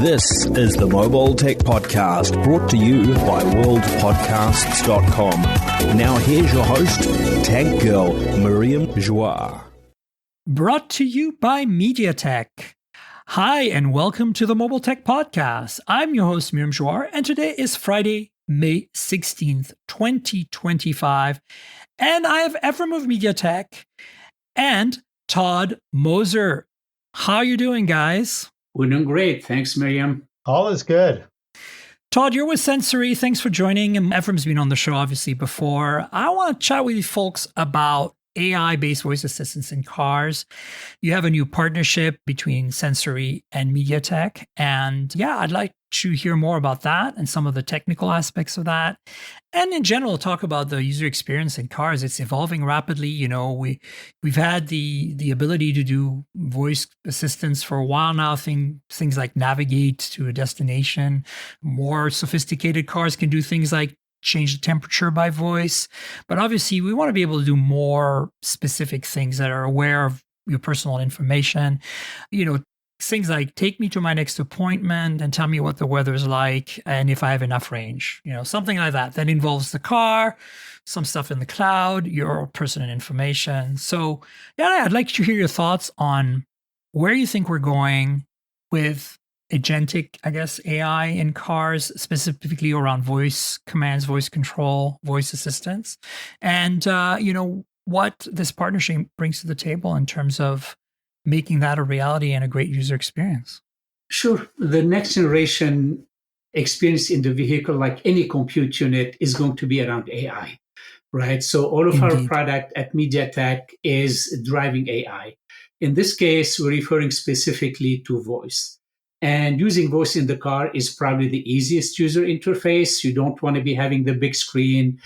This is the Mobile Tech Podcast, brought to you by worldpodcasts.com. Now here's your host, Tech Girl, Miriam Joie. Brought to you by MediaTek. Hi, and welcome to the Mobile Tech Podcast. I'm your host, Miriam Joie, and today is Friday, May 16th, 2025. And I have Ephraim of MediaTek and Todd Moser. How are you doing, guys? We're doing great. Thanks, Miriam. All is good. Todd, you're with Sensory. Thanks for joining. And Ephraim's been on the show, obviously, before. I want to chat with you folks about AI-based voice assistants in cars. You have a new partnership between Sensory and MediaTek. And yeah, I'd like to hear more about that and some of the technical aspects of that. And in general, talk about the user experience in cars. It's evolving rapidly. You know, we've had the ability to do voice assistants for a while now, things like navigate to a destination. More sophisticated cars can do things like change the temperature by voice. But obviously, we want to be able to do more specific things that are aware of your personal information. You know, things like take me to my next appointment and tell me what the weather's like and if I have enough range. You know, something like that. That involves the car, some stuff in the cloud, your personal information. So, yeah, I'd like to hear your thoughts on where you think we're going with agentic, I guess, AI in cars, specifically around voice commands, voice control, voice assistance, and, what this partnership brings to the table in terms of making that a reality and a great user experience. Sure. The next generation experience in the vehicle, like any compute unit, is going to be around AI, right? So all of our product at MediaTek is driving AI. In this case, we're referring specifically to voice. And using voice in the car is probably the easiest user interface. You don't want to be having the big screen,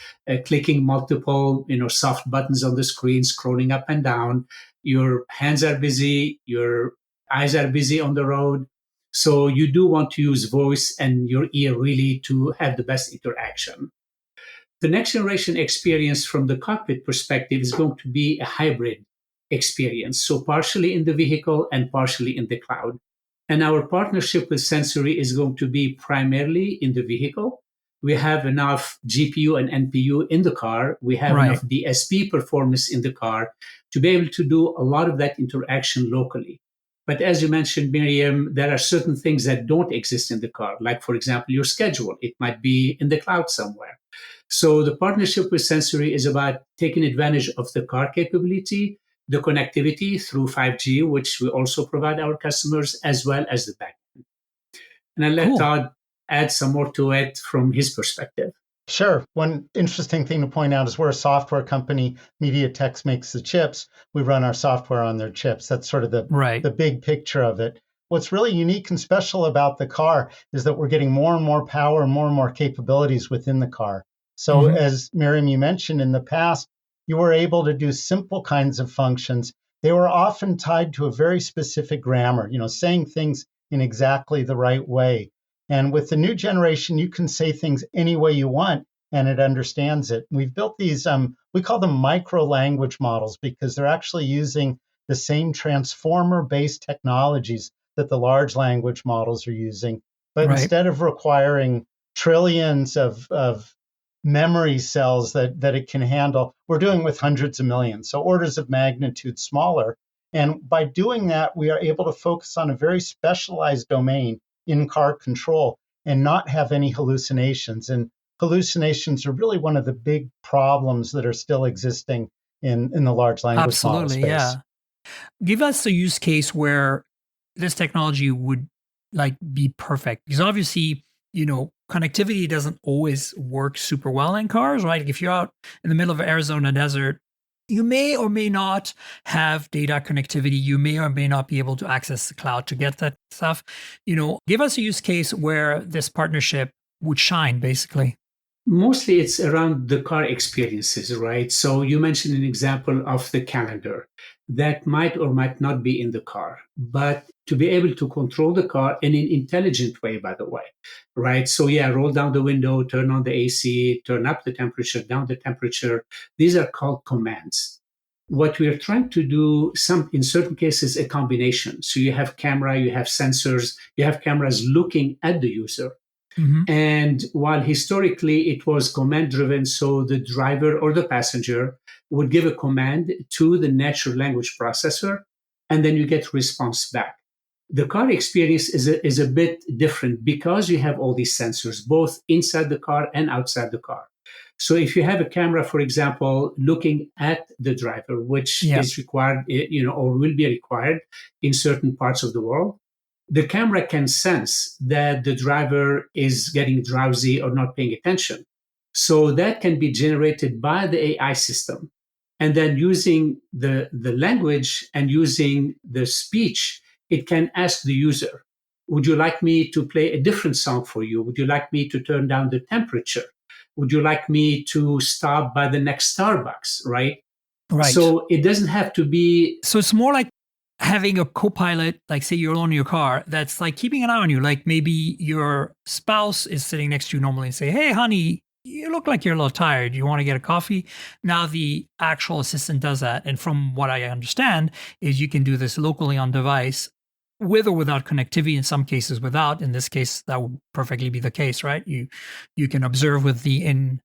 clicking multiple, soft buttons on the screen, scrolling up and down. Your hands are busy, your eyes are busy on the road. So you do want to use voice and your ear really to have the best interaction. The next generation experience from the cockpit perspective is going to be a hybrid experience. So partially in the vehicle and partially in the cloud. And our partnership with Sensory is going to be primarily in the vehicle. We have enough GPU and NPU in the car. We have enough DSP performance in the car to be able to do a lot of that interaction locally. But as you mentioned, Miriam, there are certain things that don't exist in the car, like, for example, your schedule. It might be in the cloud somewhere. So the partnership with Sensory is about taking advantage of the car capability, the connectivity through 5G, which we also provide our customers, as well as the backend. And I'll let Todd add some more to it from his perspective. Sure. One interesting thing to point out is we're a software company. MediaTek makes the chips. We run our software on their chips. That's sort of the big picture of it. What's really unique and special about the car is that we're getting more and more power and more capabilities within the car. So as Miriam, you mentioned in the past, you were able to do simple kinds of functions. They were often tied to a very specific grammar, saying things in exactly the right way. And with the new generation, you can say things any way you want, and it understands it. We've built these, we call them micro language models because they're actually using the same transformer-based technologies that the large language models are using. But instead of requiring trillions of memory cells that it can handle, we're doing with hundreds of millions, so orders of magnitude smaller. And by doing that, we are able to focus on a very specialized domain in car control and not have any hallucinations. And hallucinations are really one of the big problems that are still existing in the large language model space. Yeah. Give us a use case where this technology would be perfect, because obviously, connectivity doesn't always work super well in cars, right? If you're out in the middle of Arizona desert, you may or may not have data connectivity. You may or may not be able to access the cloud to get that stuff. Give us a use case where this partnership would shine, basically. Mostly it's around the car experiences, right? So you mentioned an example of the calendar that might or might not be in the car, but to be able to control the car in an intelligent way, by the way, right? So roll down the window, turn on the AC, turn up the temperature, down the temperature. These are called commands. what we're trying to do, in certain cases, a combination. So you have camera, you have sensors, you have cameras looking at the user. Mm-hmm. And while historically it was command driven, so the driver or the passenger would give a command to the natural language processor, and then you get response back. The car experience is a bit different because you have all these sensors, both inside the car and outside the car. So if you have a camera, for example, looking at the driver, which is required, or will be required in certain parts of the world, the camera can sense that the driver is getting drowsy or not paying attention. So that can be generated by the AI system. And then using the language and using the speech, it can ask the user, would you like me to play a different song for you? Would you like me to turn down the temperature? Would you like me to stop by the next Starbucks, right? Right. So it doesn't have to be... So it's more like having a co-pilot, like say you're alone in your car, that's like keeping an eye on you. Like maybe your spouse is sitting next to you normally and say, hey, honey, you look like you're a little tired. You want to get a coffee? Now the actual assistant does that. And from what I understand is you can do this locally on device with or without connectivity, in some cases without. In this case, that would perfectly be the case, right? You can observe with the in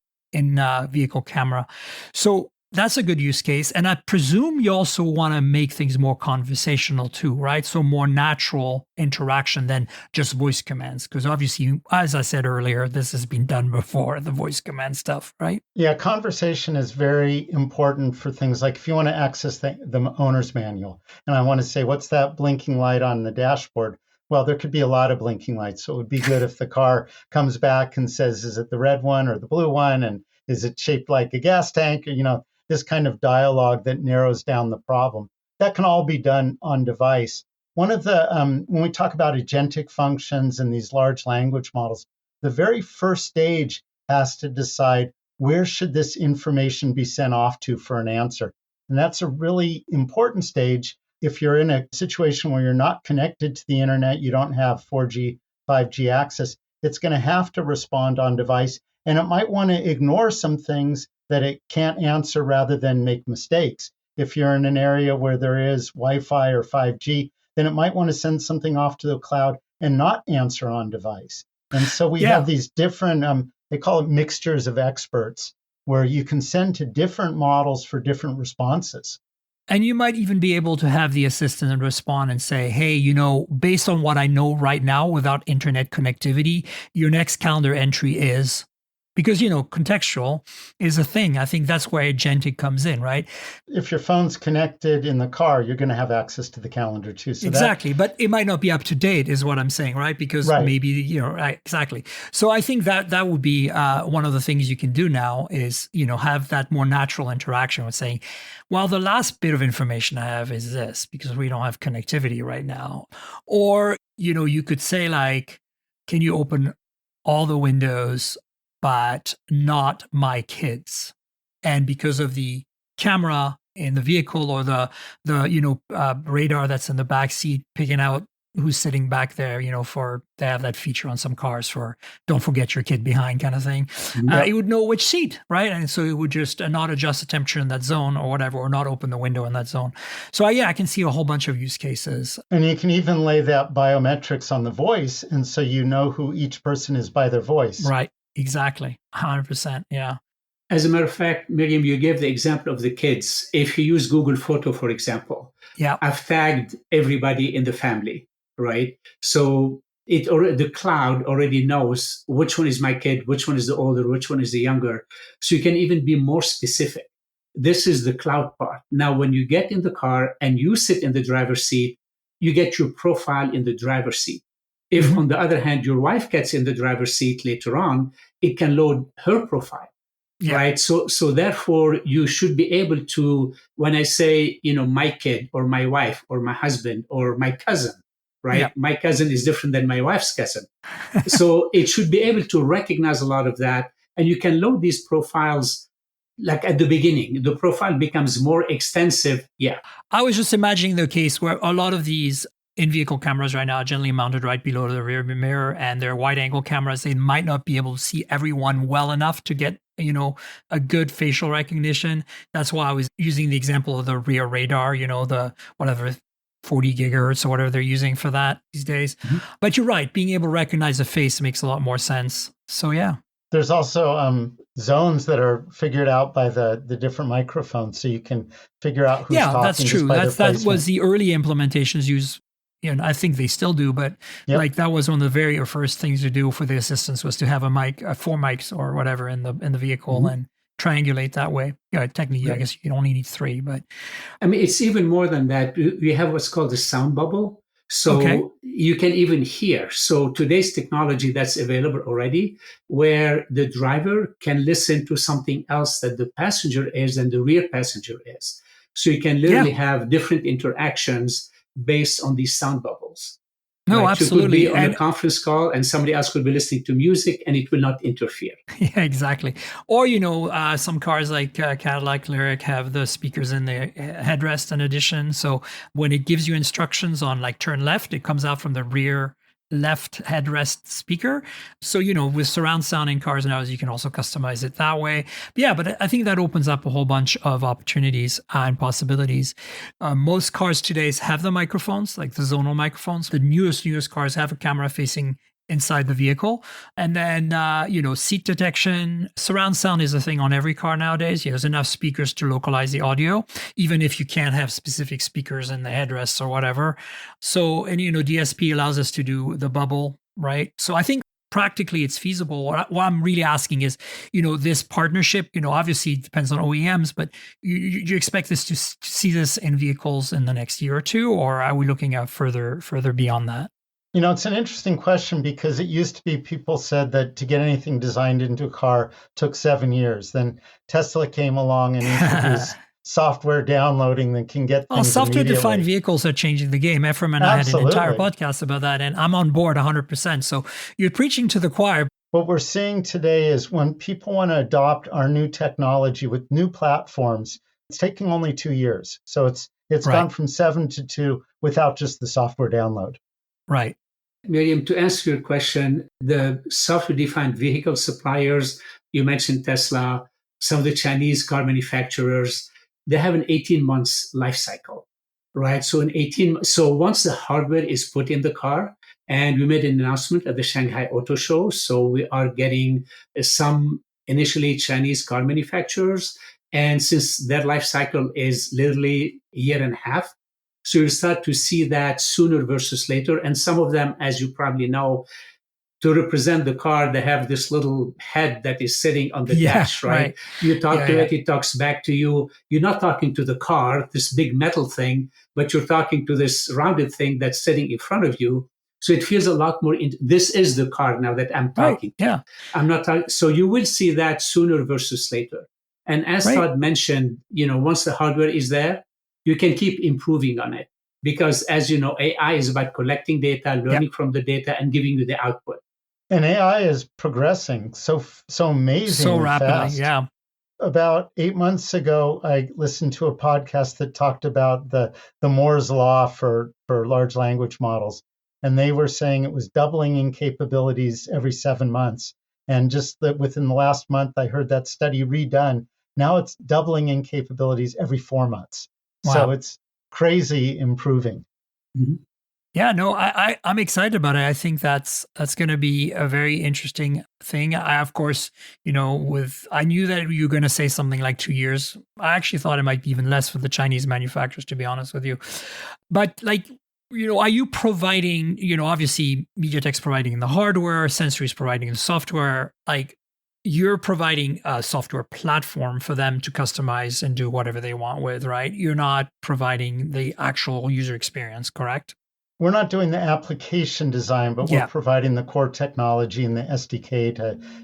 vehicle camera. So that's a good use case. And I presume you also want to make things more conversational too, right? So more natural interaction than just voice commands. Because obviously, as I said earlier, this has been done before, the voice command stuff, right? Yeah, conversation is very important for things like if you want to access the owner's manual. And I want to say, what's that blinking light on the dashboard? Well, there could be a lot of blinking lights. So it would be good if the car comes back and says, is it the red one or the blue one? And is it shaped like a gas tank? Or, this kind of dialogue that narrows down the problem. That can all be done on device. One of the, when we talk about agentic functions and these large language models, the very first stage has to decide where should this information be sent off to for an answer. And that's a really important stage. If you're in a situation where you're not connected to the internet, you don't have 4G, 5G access, it's going to have to respond on device. And it might want to ignore some things that it can't answer rather than make mistakes. If you're in an area where there is Wi-Fi or 5G, then it might want to send something off to the cloud and not answer on device. And so we have these different, they call it mixtures of experts, where you can send to different models for different responses. And you might even be able to have the assistant respond and say, hey, based on what I know right now without internet connectivity, your next calendar entry is... Because, contextual is a thing. I think that's where agentic comes in, right? If your phone's connected in the car, you're going to have access to the calendar too. So exactly. But it might not be up to date is what I'm saying, right? Because maybe, right, exactly. So I think that would be one of the things you can do now is, have that more natural interaction with saying, well, the last bit of information I have is this because we don't have connectivity right now. Or, you could say like, can you open all the windows but not my kids? And because of the camera in the vehicle or the radar that's in the back seat picking out who's sitting back there, they have that feature on some cars for don't forget your kid behind kind of thing. It would know which seat, right? And so it would just not adjust the temperature in that zone or whatever, or not open the window in that zone. So I can see a whole bunch of use cases. And you can even lay that biometrics on the voice. And so you know who each person is by their voice. Right. Exactly. 100%. Yeah. As a matter of fact, Miriam, you gave the example of the kids. If you use Google Photo, for example, I've tagged everybody in the family, right? So the cloud already knows which one is my kid, which one is the older, which one is the younger. So you can even be more specific. This is the cloud part. Now, when you get in the car and you sit in the driver's seat, you get your profile in the driver's seat. If, on the other hand, your wife gets in the driver's seat later on, it can load her profile, right? So therefore, you should be able to, when I say, my kid or my wife or my husband or my cousin, right? Yeah. My cousin is different than my wife's cousin. So it should be able to recognize a lot of that. And you can load these profiles like at the beginning. The profile becomes more extensive. Yeah. I was just imagining the case where a lot of these in-vehicle cameras right now are generally mounted right below the rear mirror, and they're wide-angle cameras. They might not be able to see everyone well enough to get a good facial recognition. That's why I was using the example of the rear radar, the whatever 40 gigahertz or whatever they're using for that these days. Mm-hmm. But you're right, being able to recognize a face makes a lot more sense. So yeah. There's also zones that are figured out by the different microphones, so you can figure out who's talking. Yeah, that's true. That was the early implementations used. I think they still do, but like that was one of the very first things to do for the assistants was to have a mic, 4 mics or whatever in the vehicle, mm-hmm. and triangulate that way. Yeah, technically, right. I guess you only need 3, but I mean, it's even more than that. We have what's called the sound bubble. So you can even hear. So today's technology that's available already, where the driver can listen to something else that the passenger is and the rear passenger is. So you can literally have different interactions based on these sound bubbles. No, right? absolutely. You could be on a conference call and somebody else could be listening to music and it will not interfere. Yeah, exactly. Or, some cars like Cadillac Lyric have the speakers in the headrest in addition. So when it gives you instructions on like turn left, it comes out from the rear left headrest speaker. So, with surround sound in cars now, you can also customize it that way. But I think that opens up a whole bunch of opportunities and possibilities. Most cars today have the microphones, like the zonal microphones. The newest cars have a camera facing inside the vehicle. And then, seat detection. Surround sound is a thing on every car nowadays. There's enough speakers to localize the audio, even if you can't have specific speakers in the headrests or whatever. So, and, DSP allows us to do the bubble, right? So I think practically it's feasible. What I'm really asking is, this partnership, obviously it depends on OEMs, but you expect this to see this in vehicles in the next year or two, or are we looking at further beyond that? It's an interesting question because it used to be people said that to get anything designed into a car took 7 years. Then Tesla came along and introduced software downloading that can get things software-defined vehicles are changing the game. Ephraim and Absolutely. I had an entire podcast about that, and I'm on board 100%. So you're preaching to the choir. What we're seeing today is when people want to adopt our new technology with new platforms, it's taking only 2 years. So it's gone from 7 to 2 without just the software download. Right. Miriam, to answer your question, the software-defined vehicle suppliers, you mentioned Tesla, some of the Chinese car manufacturers, they have an 18 months life cycle, right? So so once the hardware is put in the car, and we made an announcement at the Shanghai Auto Show, so we are getting some initially Chinese car manufacturers, and since their life cycle is literally a year and a half, so you'll start to see that sooner versus later. And some of them, as you probably know, to represent the car, they have this little head that is sitting on the dash, right? You talk to it, it talks back to you. You're not talking to the car, this big metal thing, but you're talking to this rounded thing that's sitting in front of you. So it feels a lot more, this is the car now that I'm talking to. Yeah. I'm not talking. So you will see that sooner versus later. And as Todd mentioned, once the hardware is there, you can keep improving on it because, as you know, AI is about collecting data, learning from the data, and giving you the output. And AI is progressing so amazing, so rapidly. Fast. Yeah. About 8 months ago, I listened to a podcast that talked about the Moore's law for large language models, and they were saying it was doubling in capabilities every 7 months. And just that within the last month, I heard that study redone. Now it's doubling in capabilities every 4 months. Wow. So it's crazy improving. Mm-hmm. Yeah, no, I'm excited about it. I think that's going to be a very interesting thing. Of course, I knew that you were going to say something like 2 years. I actually thought it might be even less for the Chinese manufacturers, to be honest with you. But are you providing, obviously MediaTek's providing the hardware, Sensory's providing the software, you're providing a software platform for them to customize and do whatever they want with, right? You're not providing the actual user experience, correct? We're not doing the application design, but we're providing the core technology and the SDK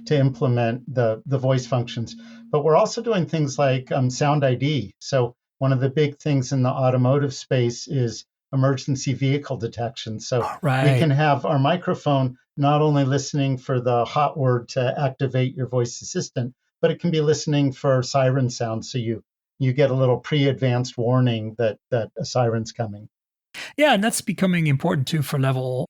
to implement the voice functions. But we're also doing things like Sound ID. So one of the big things in the automotive space is emergency vehicle detection. So we can have our microphone not only listening for the hot word to activate your voice assistant, but it can be listening for siren sound. So you get a little pre-advanced warning that a siren's coming. Yeah, and that's becoming important too for level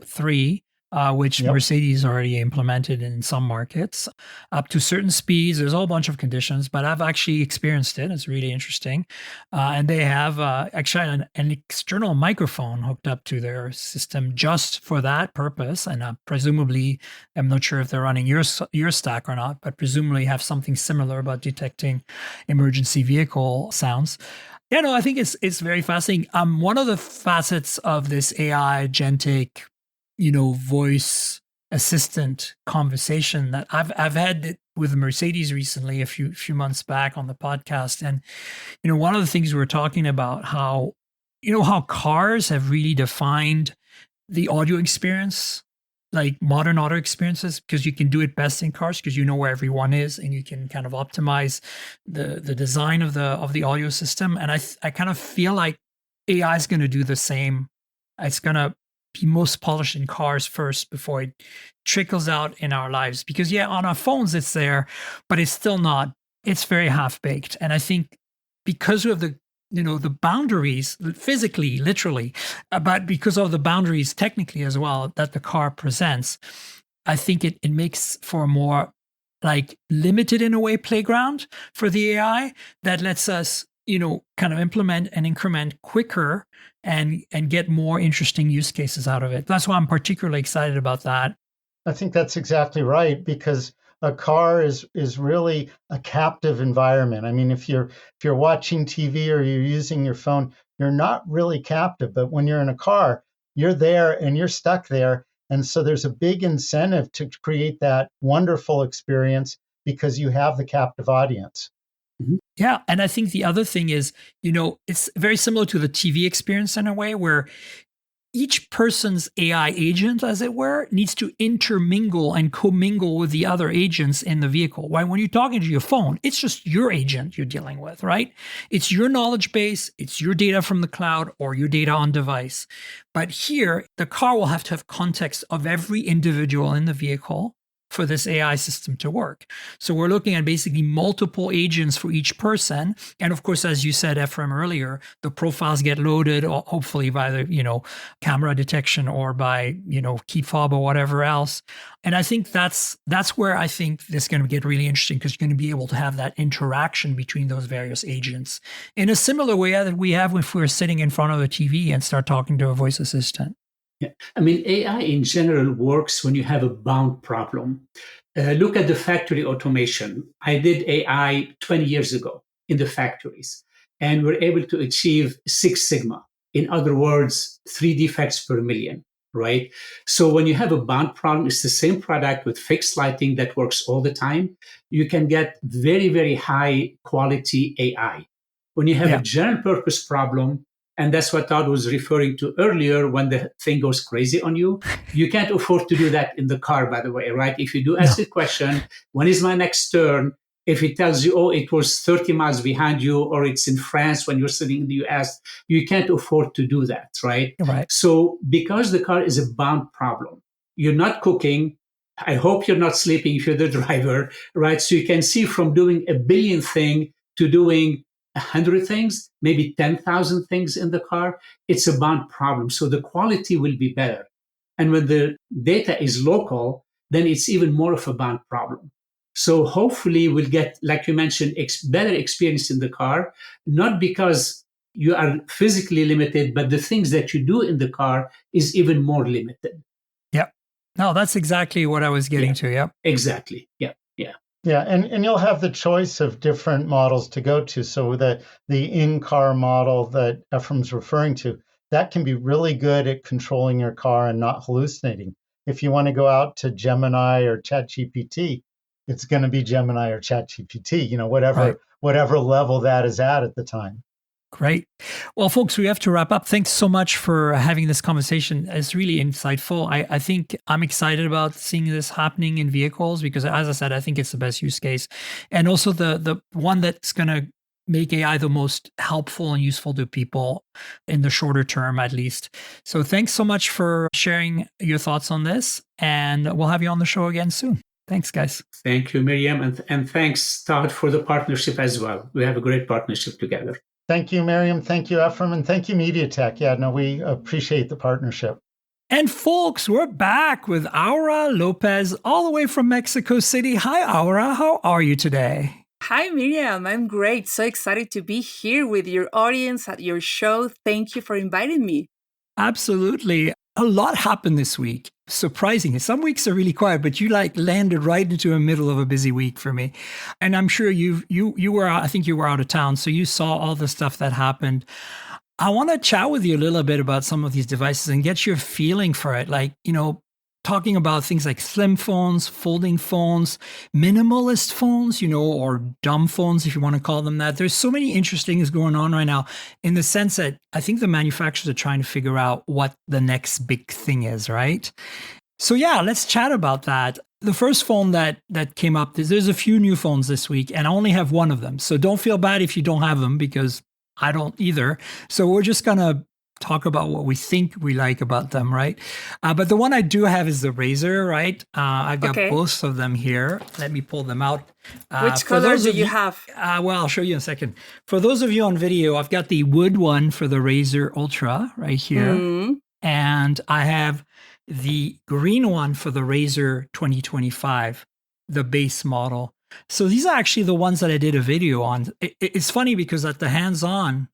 3. which Mercedes already implemented in some markets, up to certain speeds. There's a whole bunch of conditions, but I've actually experienced it. It's really interesting. And they have actually an external microphone hooked up to their system just for that purpose. And presumably, I'm not sure if they're running your stack or not, but presumably have something similar about detecting emergency vehicle sounds. Yeah, no, I think it's very fascinating. One of the facets of this AI agentic, voice assistant conversation that I've had it with Mercedes recently, a few months back on the podcast, and one of the things we were talking about how cars have really defined the audio experience, like modern auto experiences, because you can do it best in cars because you know where everyone is and you can kind of optimize the design of the audio system. And I kind of feel like AI is going to do the same. It's going to be most polished in cars first before it trickles out in our lives. Because on our phones it's there, but it's still not. It's very half-baked. And I think because of the boundaries physically, literally, but because of the boundaries technically as well that the car presents, I think it makes for a more like limited in a way playground for the AI that lets us kind of implement and increment quicker and get more interesting use cases out of it. That's why I'm particularly excited about that. I think that's exactly right, because a car is really a captive environment. I mean, if you're watching TV or you're using your phone, you're not really captive. But when you're in a car, you're there and you're stuck there. And so there's a big incentive to create that wonderful experience because you have the captive audience. Yeah. And I think the other thing is, it's very similar to the TV experience in a way where each person's AI agent, as it were, needs to intermingle and commingle with the other agents in the vehicle. Why? When you're talking to your phone, it's just your agent you're dealing with, right? It's your knowledge base, it's your data from the cloud or your data on device. But here, the car will have to have context of every individual in the vehicle for this AI system to work. So we're looking at basically multiple agents for each person. And of course, as you said, Ephraim, earlier, the profiles get loaded, hopefully by the, camera detection or by, key fob or whatever else. And I think that's where I think this is going to get really interesting, because you're going to be able to have that interaction between those various agents in a similar way that we have if we're sitting in front of a TV and start talking to a voice assistant. Yeah. I mean, AI in general works when you have a bound problem. Look at the factory automation. I did AI 20 years ago in the factories, and we're able to achieve 6 sigma. In other words, 3 defects per million, right? So when you have a bound problem, it's the same product with fixed lighting that works all the time. You can get very, very high quality AI. When you have a general purpose problem, and that's what Todd was referring to earlier, when the thing goes crazy on you. You can't afford to do that in the car, by the way, right? If you do ask the question, when is my next turn? If it tells you, oh, it was 30 miles behind you, or it's in France when you're sitting in the US, you can't afford to do that, right? Right. So because the car is a bound problem, you're not cooking. I hope you're not sleeping if you're the driver, right? So you can see from doing a billion thing to doing 100 things, maybe 10,000 things in the car, it's a bound problem. So the quality will be better. And when the data is local, then it's even more of a bound problem. So hopefully we'll get, like you mentioned, better experience in the car, not because you are physically limited, but the things that you do in the car is even more limited. Yep. No, that's exactly what I was getting to. Yep. Exactly. Yeah. Yeah. Yeah, and you'll have the choice of different models to go to. So the in-car model that Ephraim's referring to, that can be really good at controlling your car and not hallucinating. If you want to go out to Gemini or ChatGPT, it's going to be Gemini or ChatGPT, whatever level that is at the time. Great. Well, folks, we have to wrap up. Thanks so much for having this conversation. It's really insightful. I think I'm excited about seeing this happening in vehicles because, as I said, I think it's the best use case. And also the one that's going to make AI the most helpful and useful to people in the shorter term, at least. So thanks so much for sharing your thoughts on this. And we'll have you on the show again soon. Thanks, guys. Thank you, Miriam. And thanks, Todd, for the partnership as well. We have a great partnership together. Thank you, Miriam. Thank you, Ephraim. And thank you, MediaTek. Yeah, no, we appreciate the partnership. And folks, we're back with Aura Lopez all the way from Mexico City. Hi, Aura. How are you today? Hi, Miriam. I'm great. So excited to be here with your audience at your show. Thank you for inviting me. Absolutely. A lot happened this week. Surprisingly, some weeks are really quiet, but you landed right into the middle of a busy week for me. And I'm sure you were, I think you were out of town, so you saw all the stuff that happened. I want to chat with you a little bit about some of these devices and get your feeling for it. Talking about things like slim phones, folding phones, minimalist phones, or dumb phones, if you want to call them that. There's so many interesting things going on right now in the sense that I think the manufacturers are trying to figure out what the next big thing is, right? So yeah, let's chat about that. The first phone that came up, there's a few new phones this week, and I only have one of them. So don't feel bad if you don't have them, because I don't either. So we're just going to talk about what we think we like about them, right? But the one I do have is the Razr, right? I've got both of them here. Let me pull them out. Which color do you have? Well, I'll show you in a second. For those of you on video, I've got the wood one for the Razr Ultra right here. Mm-hmm. And I have the green one for the Razr 2025, the base model. So these are actually the ones that I did a video on. It's funny because at the hands-on,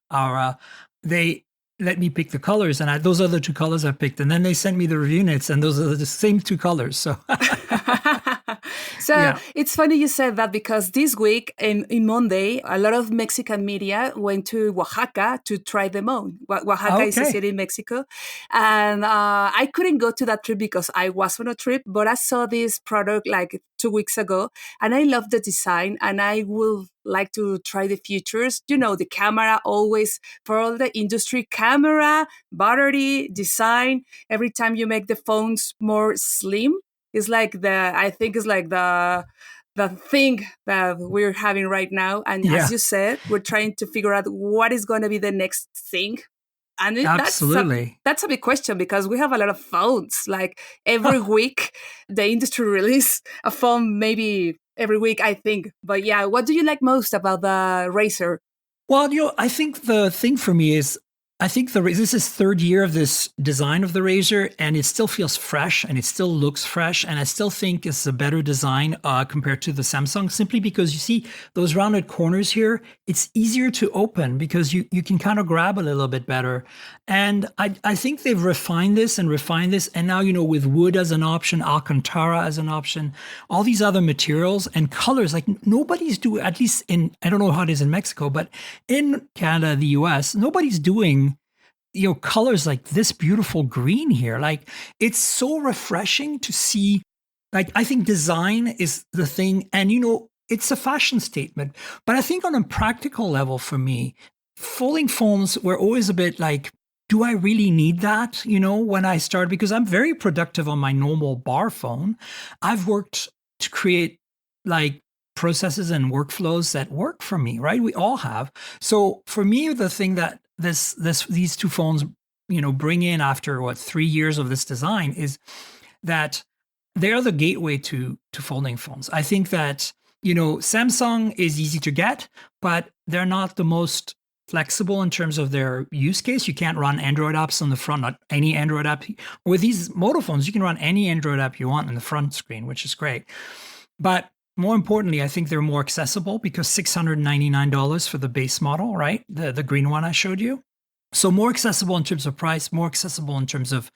they let me pick the colors, and those are the two colors I picked. And then they sent me the review notes, and those are the same two colors. So, It's funny you said that, because this week in Monday, a lot of Mexican media went to Oaxaca to try them on. Oaxaca is a city in Mexico. And I couldn't go to that trip because I was on a trip, but I saw this product like 2 weeks ago, and I love the design, and I will like to try the features. The camera always, for all the industry, camera, battery, design, every time you make the phones more slim, it's like the thing that we're having right now. And as you said, we're trying to figure out what is going to be the next thing. And absolutely, that's a big question, because we have a lot of phones. Like every week, the industry release a phone, maybe every week, I think. But yeah, what do you like most about the Razr? Well, I think the thing for me is, I think this is third year of this design of the Razr, and it still feels fresh and it still looks fresh. And I still think it's a better design compared to the Samsung, simply because you see those rounded corners here. It's easier to open because you can kind of grab a little bit better. And I think they've refined this. And now, with wood as an option, Alcantara as an option, all these other materials and colors, like nobody's doing, at least I don't know how it is in Mexico, but in Canada, the US, nobody's doing colors like this beautiful green here. Like, it's so refreshing to see. Like, I think design is the thing, and it's a fashion statement. But I think on a practical level, for me, folding phones were always a bit like, do I really need that? When I started, because I'm very productive on my normal bar phone. I've worked to create like processes and workflows that work for me, right? We all have. So for me, the thing that these two phones, bring in after 3 years of this design is that they're the gateway to folding phones. I think that, Samsung is easy to get, but they're not the most flexible in terms of their use case. You can't run Android apps on the front, not any Android app. With these Moto phones, you can run any Android app you want on the front screen, which is great. But more importantly, I think they're more accessible, because $699 for the base model, right? The green one I showed you. So more accessible in terms of price, more accessible in terms of,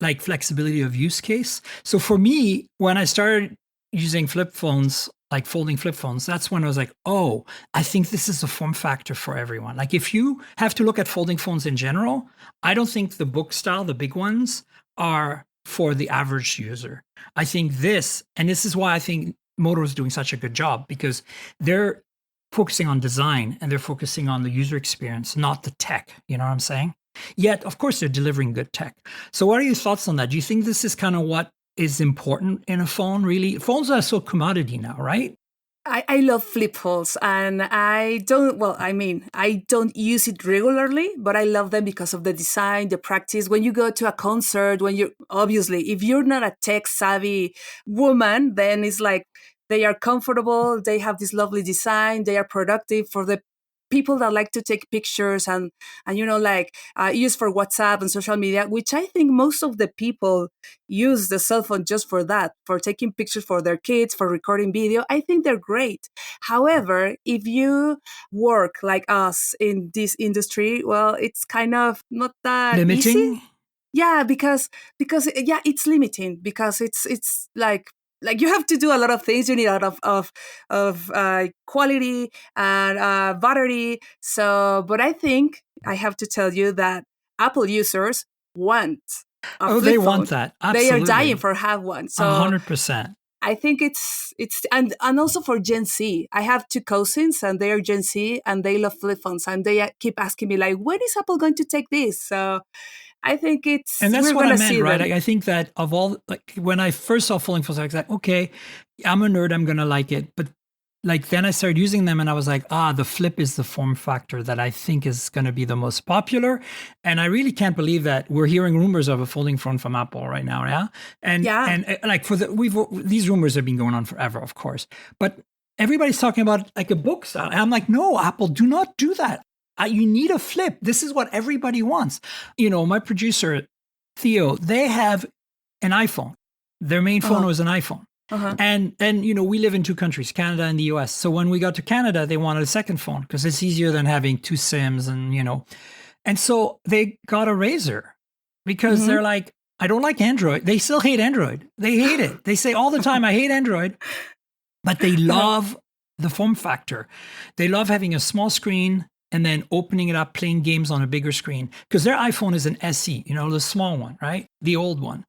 like flexibility of use case. So for me, when I started using flip phones, like folding flip phones, that's when I was like, oh, I think this is a form factor for everyone. Like, if you have to look at folding phones in general, I don't think the book style, the big ones, are for the average user. I think this is why I think Moto is doing such a good job, because they're focusing on design and they're focusing on the user experience, not the tech. You know what I'm saying? Yet, of course, they're delivering good tech. So what are your thoughts on that? Do you think this is kind of what is important in a phone, really? Phones are so commodity now, right? I love flip phones, and I don't use it regularly, but I love them because of the design, the practice. When you go to a concert, if you're not a tech savvy woman, then it's like they are comfortable, they have this lovely design, they are productive for the people that like to take pictures and use for WhatsApp and social media, which I think most of the people use the cell phone just for that, for taking pictures for their kids, for recording video. I think they're great. However, if you work like us in this industry, well, it's kind of not that limiting. Easy. Yeah, because it's limiting, because it's like you have to do a lot of things. You need a lot of quality and battery. So, but I think I have to tell you that Apple users want a flip they phone. want that. Absolutely. They are dying for have one. So 100%. I think it's and also for Gen Z. I have two cousins and they are Gen Z and they love flip phones, and they keep asking me like, when is Apple going to take this? So I think and that's what I meant, right? I think that of all, like when I first saw folding phones, I was like, okay, I'm a nerd, I'm gonna like it. But like then I started using them, and I was like, the flip is the form factor that I think is going to be the most popular. And I really can't believe that we're hearing rumors of a folding phone from Apple right now, yeah. And like these rumors have been going on forever, of course. But everybody's talking about like a book style, and I'm like, no, Apple, do not do that. You need a flip. This is what everybody wants. My producer, Theo, they have an iPhone. Their main phone was an iPhone. And then, we live in two countries, Canada and the US. So when we got to Canada, they wanted a second phone because it's easier than having two SIMs and so they got a Razr because they're like, I don't like Android. They still hate Android. They hate it. They say all the time, I hate Android, but they love the form factor. They love having a small screen and then opening it up, playing games on a bigger screen. Because their iPhone is an SE, the small one, right? The old one.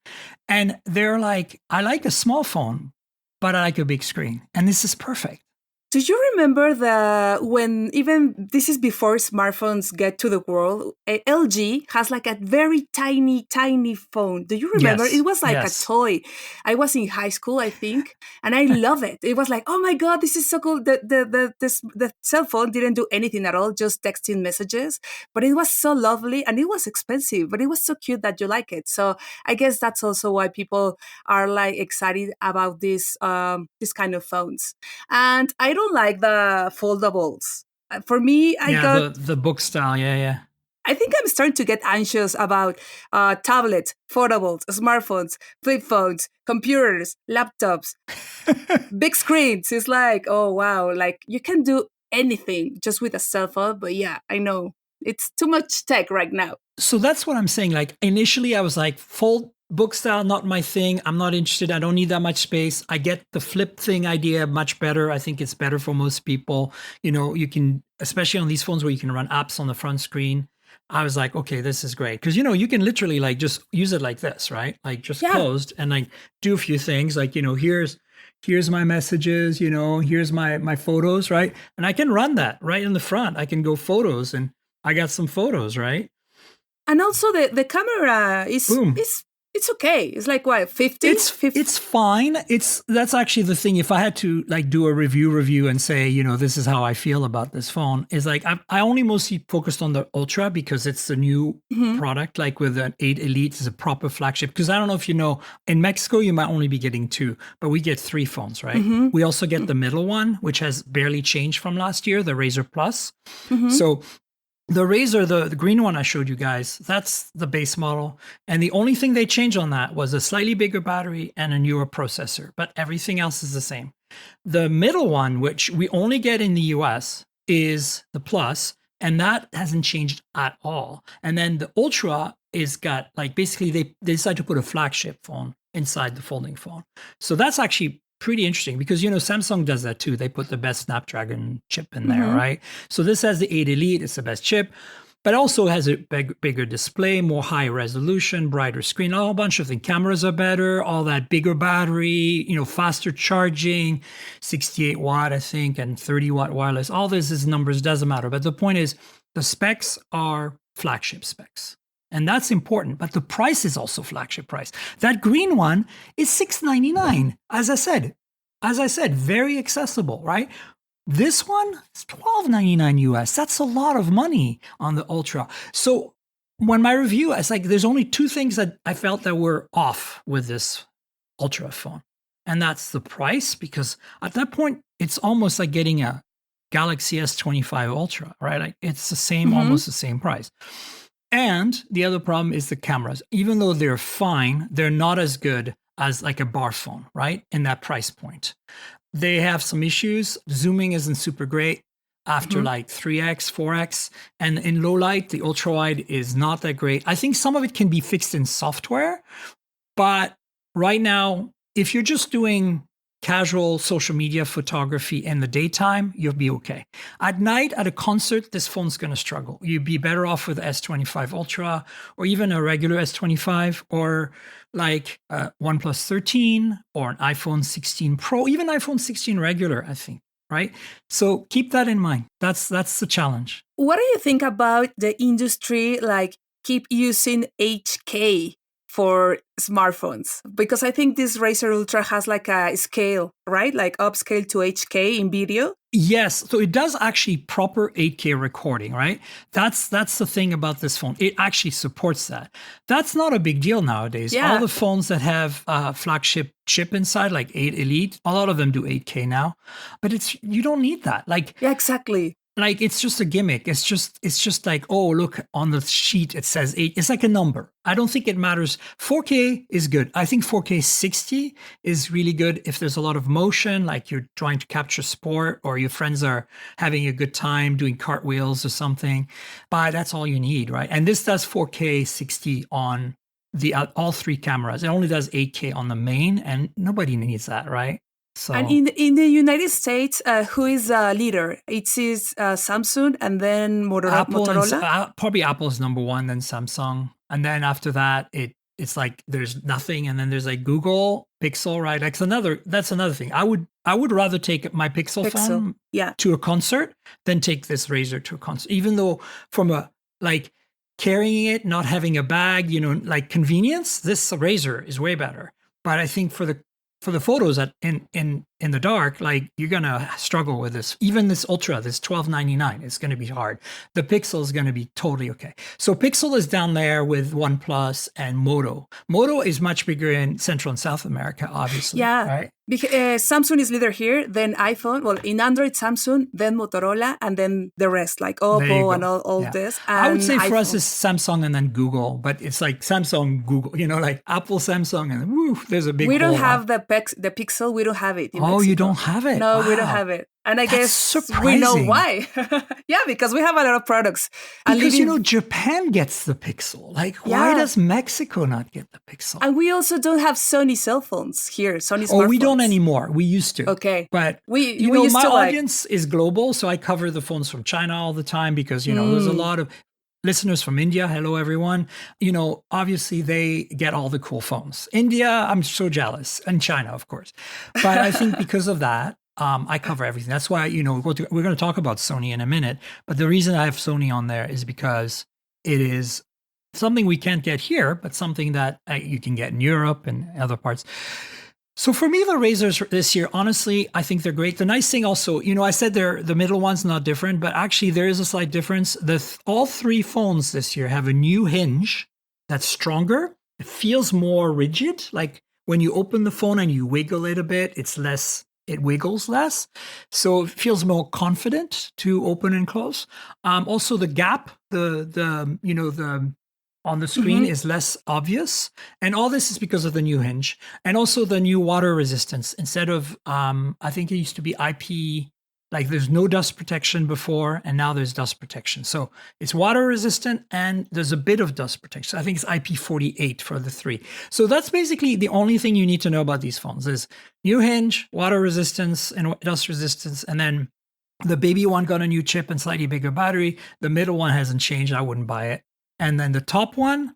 And they're like, I like a small phone, but I like a big screen. And this is perfect. Do you remember when even this is before smartphones get to the world, LG has like a very tiny phone. Do you remember? Yes, it was like a toy. I was in high school, I think, and I love it. It was like, oh my God, this is so cool. The cell phone didn't do anything at all, just texting messages, but it was so lovely and it was expensive, but it was so cute that you like it. So I guess that's also why people are like excited about this kind of phones. And I don't like the foldables. For me, I got the book style. Yeah. I think I'm starting to get anxious about tablets, foldables, smartphones, flip phones, computers, laptops, big screens. It's like, oh wow, like you can do anything just with a cell phone. But yeah, I know it's too much tech right now. So that's what I'm saying. Like initially, I was like, fold book style, not my thing. I'm not interested. I don't need that much space. I get the flip thing idea much better. I think it's better for most people. You can, especially on these phones where you can run apps on the front screen. I was like, okay, this is great. Because, you can literally like just use it like this, right? Like just closed and like do a few things like, here's my messages, here's my photos, right? And I can run that right in the front. I can go photos and I got some photos, right? And also the camera is it's okay. It's like what, 50? It's fine. That's actually the thing. If I had to like do a review and say, this is how I feel about this phone, is like I only mostly focused on the Ultra because it's the new product, like with an 8 Elite is a proper flagship. Because I don't know if you know, in Mexico, you might only be getting 2, but we get 3 phones, right? We also get the middle one, which has barely changed from last year, the Razr Plus. So the Razr, the green one I showed you guys, that's the base model. And the only thing they changed on that was a slightly bigger battery and a newer processor, but everything else is the same. The middle one, which we only get in the US, is the Plus, and that hasn't changed at all. And then the Ultra is got, like, basically they decided to put a flagship phone inside the folding phone. So that's actually pretty interesting because, Samsung does that too. They put the best Snapdragon chip in there, right? So this has the 8 Elite. It's the best chip, but also has a bigger display, more high resolution, brighter screen, a whole bunch of things. Cameras are better, all that, bigger battery, faster charging, 68 watt, I think, and 30 watt wireless. All this is numbers, doesn't matter. But the point is the specs are flagship specs. And that's important, but the price is also flagship price. That green one is $699. As I said, very accessible, right? This one is $12.99 US. That's a lot of money on the Ultra. So when my review, it's like there's only 2 things that I felt that were off with this Ultra phone. And that's the price, because at that point, it's almost like getting a Galaxy S25 Ultra, right? Like it's the same, almost the same price. And the other problem is the cameras. Even though they're fine, they're not as good as like a bar phone, right? In that price point. They have some issues. Zooming isn't super great after like 3x, 4x. And in low light, the ultra wide is not that great. I think some of it can be fixed in software. But right now, if you're just doing casual social media photography in the daytime, you'll be okay. At night, at a concert, this phone's going to struggle. You'd be better off with the S25 Ultra or even a regular S25 or like a OnePlus 13 or an iPhone 16 Pro, even iPhone 16 regular, I think, right? So keep that in mind. That's the challenge. What do you think about the industry, like keep using HK for smartphones? Because I think this Razr Ultra has like a scale, right? Like upscale to HK in video. Yes, so it does actually proper 8K recording, right? That's the thing about this phone. It actually supports that. That's not a big deal nowadays. Yeah. All the phones that have a flagship chip inside, like 8 Elite, a lot of them do 8K now. But you don't need that. Like, yeah, exactly. Like it's just a gimmick. It's just like, oh, look on the sheet it says 8. It's like a number. I don't think it matters. 4K is good. I think 4K 60 is really good if there's a lot of motion, like you're trying to capture sport or your friends are having a good time doing cartwheels or something. But that's all you need, right? And this does 4K 60 on the all three cameras. It only does 8K on the main, and nobody needs that, right? So. And in the United States, who is the leader? It is Samsung and then Motorola? Probably Apple is number one, then Samsung. And then after that, it's like there's nothing. And then there's like Google Pixel, right? That's another thing. I would rather take my Pixel phone to a concert than take this Razr to a concert. Even though from a like carrying it, not having a bag, like convenience, this Razr is way better. But I think for the photos in the dark, like you're gonna struggle with this. Even this Ultra, this $1299, it's gonna be hard. The Pixel is gonna be totally okay. So Pixel is down there with OnePlus and Moto. Moto is much bigger in Central and South America, obviously. Yeah, right? Because Samsung is leader here, then iPhone. Well, in Android, Samsung, then Motorola, and then the rest, like Oppo and all this. And I would say for iPhone. us, it's Samsung and then Google, but it's like Samsung, Google, like Apple, Samsung, and woo, there's a big. We don't have the Pixel. We don't have it. Oh, you don't have it? No, wow. We don't have it. And I That's guess surprising. We know why. Yeah, because we have a lot of products. Because, Japan gets the Pixel. Like, why does Mexico not get the Pixel? And we also don't have Sony cell phones here, Sony smartphones. Oh, we don't anymore. We used to. Okay. But, we used my to audience is global, so I cover the phones from China all the time because, there's a lot of listeners from India. Hello, everyone. Obviously, they get all the cool phones. India, I'm so jealous. And China, of course. But I think because of that, I cover everything. That's why, we're going to talk about Sony in a minute. But the reason I have Sony on there is because it is something we can't get here, but something that you can get in Europe and other parts. So for me, the Razrs this year, honestly, I think they're great. The nice thing also, I said the middle one's not different, but actually there is a slight difference. All three phones this year have a new hinge that's stronger. It feels more rigid. Like when you open the phone and you wiggle it a bit, it wiggles less. So it feels more confident to open and close. Also the gap, the on the screen is less obvious. And all this is because of the new hinge. And also the new water resistance. Instead of, I think it used to be IP, like there's no dust protection before, and now there's dust protection. So it's water resistant and there's a bit of dust protection. I think it's IP48 for the three. So that's basically the only thing you need to know about these phones is new hinge, water resistance, and dust resistance. And then the baby one got a new chip and slightly bigger battery. The middle one hasn't changed. I wouldn't buy it. And then the top one,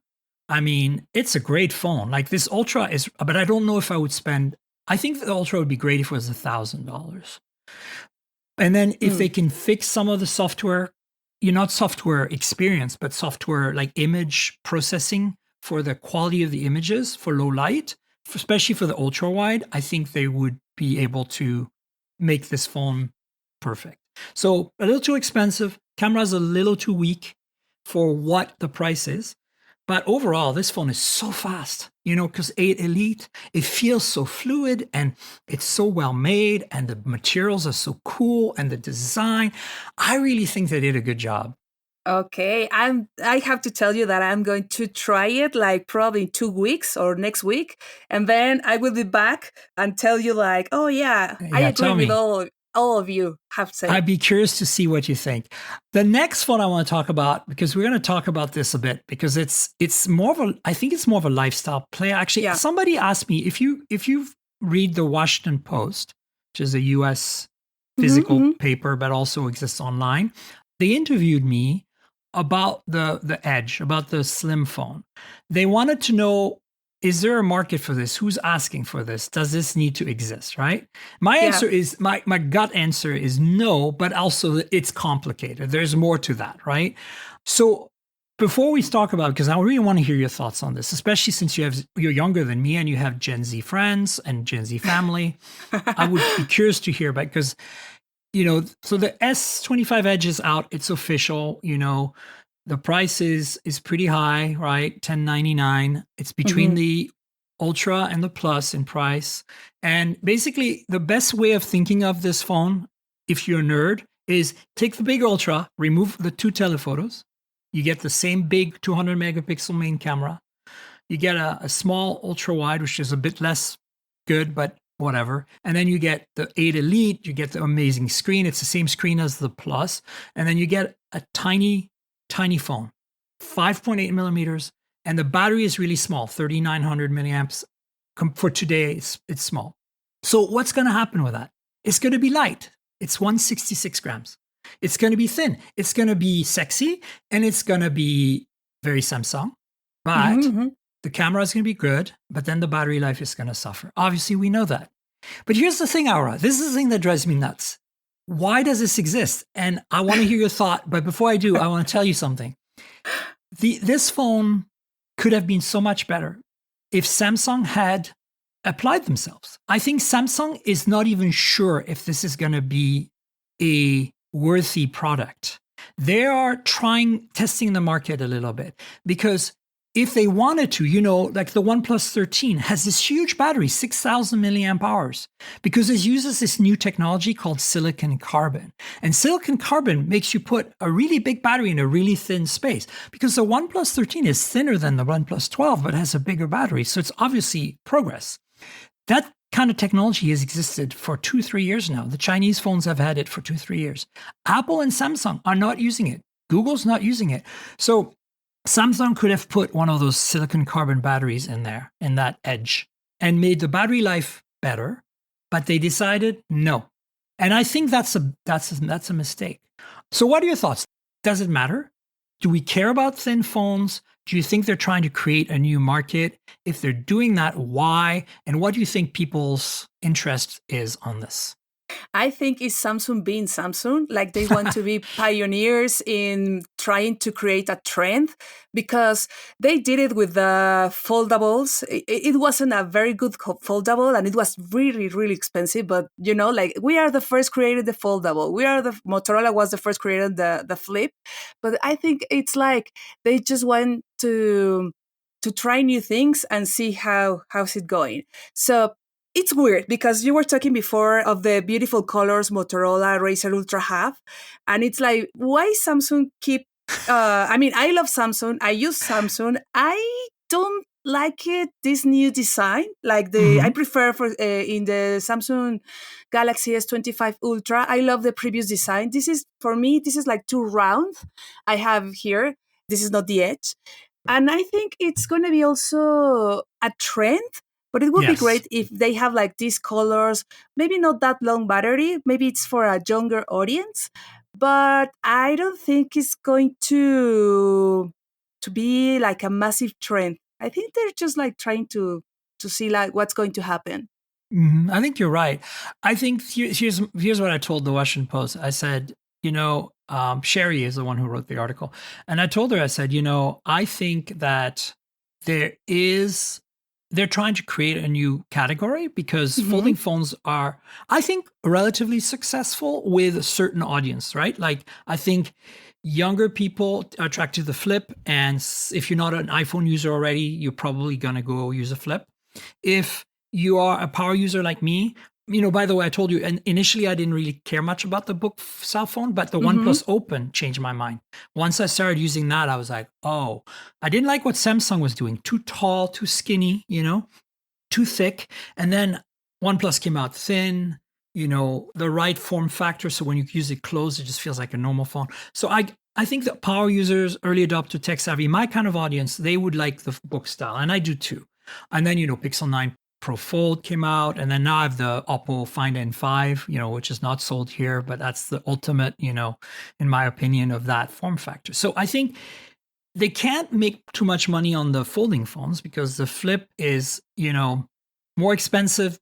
I mean, it's a great phone. Like this Ultra is, but I don't know if I would spend, I think the Ultra would be great if it was $1,000. And then if they can fix some of the software, not software experience, but software like image processing for the quality of the images for low light, especially for the ultra wide, I think they would be able to make this phone perfect. So a little too expensive. Camera's a little too weak for what the price is. But overall, this phone is so fast, because 8 Elite, it feels so fluid and it's so well made and the materials are so cool and the design. I really think they did a good job. Okay, I have to tell you that I'm going to try it like probably 2 weeks or next week, and then I will be back and tell you like, oh yeah, I agree with all of you have said. I'd be curious to see what you think. The next one I want to talk about, because we're going to talk about this a bit, because it's more of I think it's more of a lifestyle play. Actually, somebody asked me if you read the Washington Post, which is a U.S. physical paper, but also exists online. They interviewed me about the Edge, about the slim phone. They wanted to know, is there a market for this? Who's asking for this? Does this need to exist, right? My answer is, my gut answer is no, but also it's complicated. There's more to that, right? So before we talk about it, because I really want to hear your thoughts on this, especially since you're younger than me and you have Gen Z friends and Gen Z family. I would be curious to hear about, because so the S25 Edge is out. It's official. The price is pretty high, right? $1,099. It's between the Ultra and the Plus in price. And basically, the best way of thinking of this phone, if you're a nerd, is take the big Ultra, remove the 2 telephotos. You get the same big 200 megapixel main camera. You get a small ultra wide, which is a bit less good, but whatever. And then you get the 8 Elite, you get the amazing screen. It's the same screen as the Plus. And then you get a tiny phone, 5.8 millimeters. And the battery is really small, 3,900 milliamps. For today, it's small. So what's going to happen with that? It's going to be light. It's 166 grams. It's going to be thin. It's going to be sexy. And it's going to be very Samsung. But the camera is going to be good, but then the battery life is going to suffer. Obviously, we know that. But here's the thing, Aura. This is the thing that drives me nuts. Why does this exist? And I want to hear your thought. But before I do, I want to tell you something. This phone could have been so much better if Samsung had applied themselves. I think Samsung is not even sure if this is going to be a worthy product. They are testing the market a little bit, because if they wanted to, like the OnePlus 13 has this huge battery, 6,000 milliamp hours, because it uses this new technology called silicon carbon. And silicon carbon makes you put a really big battery in a really thin space, because the OnePlus 13 is thinner than the OnePlus 12, but has a bigger battery. So it's obviously progress. That kind of technology has existed for 2-3 years now. The Chinese phones have had it for 2-3 years. Apple and Samsung are not using it. Google's not using it. So Samsung could have put one of those silicon carbon batteries in there, in that Edge, and made the battery life better, but they decided no. And I think that's a mistake. So what are your thoughts? Does it matter? Do we care about thin phones? Do you think they're trying to create a new market? If they're doing that, why? And what do you think people's interest is on this? I think it's Samsung being Samsung, like they want to be pioneers in trying to create a trend, because they did it with the foldables. It wasn't a very good foldable, and it was really, really expensive. But, like we are the first created the foldable. Motorola was the first created the flip. But I think it's like they just want to try new things and see how's it going. So it's weird, because you were talking before of the beautiful colors Moto Razr Ultra have. And it's like, why Samsung keep... I love Samsung. I use Samsung. I don't like it, this new design. Like I prefer in the Samsung Galaxy S25 Ultra. I love the previous design. For me, this is like too round. I have here. This is not the Edge. And I think it's going to be also a trend. But it would be great if they have like these colors, maybe not that long battery, maybe it's for a younger audience, but I don't think it's going to be like a massive trend. I think they're just like trying to see like what's going to happen. I think you're right. I think here's what I told the Washington Post. I said, Sherry is the one who wrote the article. And I told her, I said, I think that they're trying to create a new category, because folding phones are, I think, relatively successful with a certain audience, right? Like, I think younger people are attracted to the flip. And if you're not an iPhone user already, you're probably going to go use a flip. If you are a power user like me, by the way, I told you, and initially I didn't really care much about the book cell phone, but the OnePlus Open changed my mind. Once I started using that, I was like, oh, I didn't like what Samsung was doing. Too tall, too skinny, too thick. And then OnePlus came out thin, the right form factor. So when you use it closed, it just feels like a normal phone. So I think that power users, early adopter, tech savvy, my kind of audience, they would like the book style. And I do too. And then, Pixel 9 Pro Fold came out, and then now I have the Oppo Find N5, which is not sold here, but that's the ultimate, in my opinion, of that form factor. So I think they can't make too much money on the folding phones because the flip is, more expensive.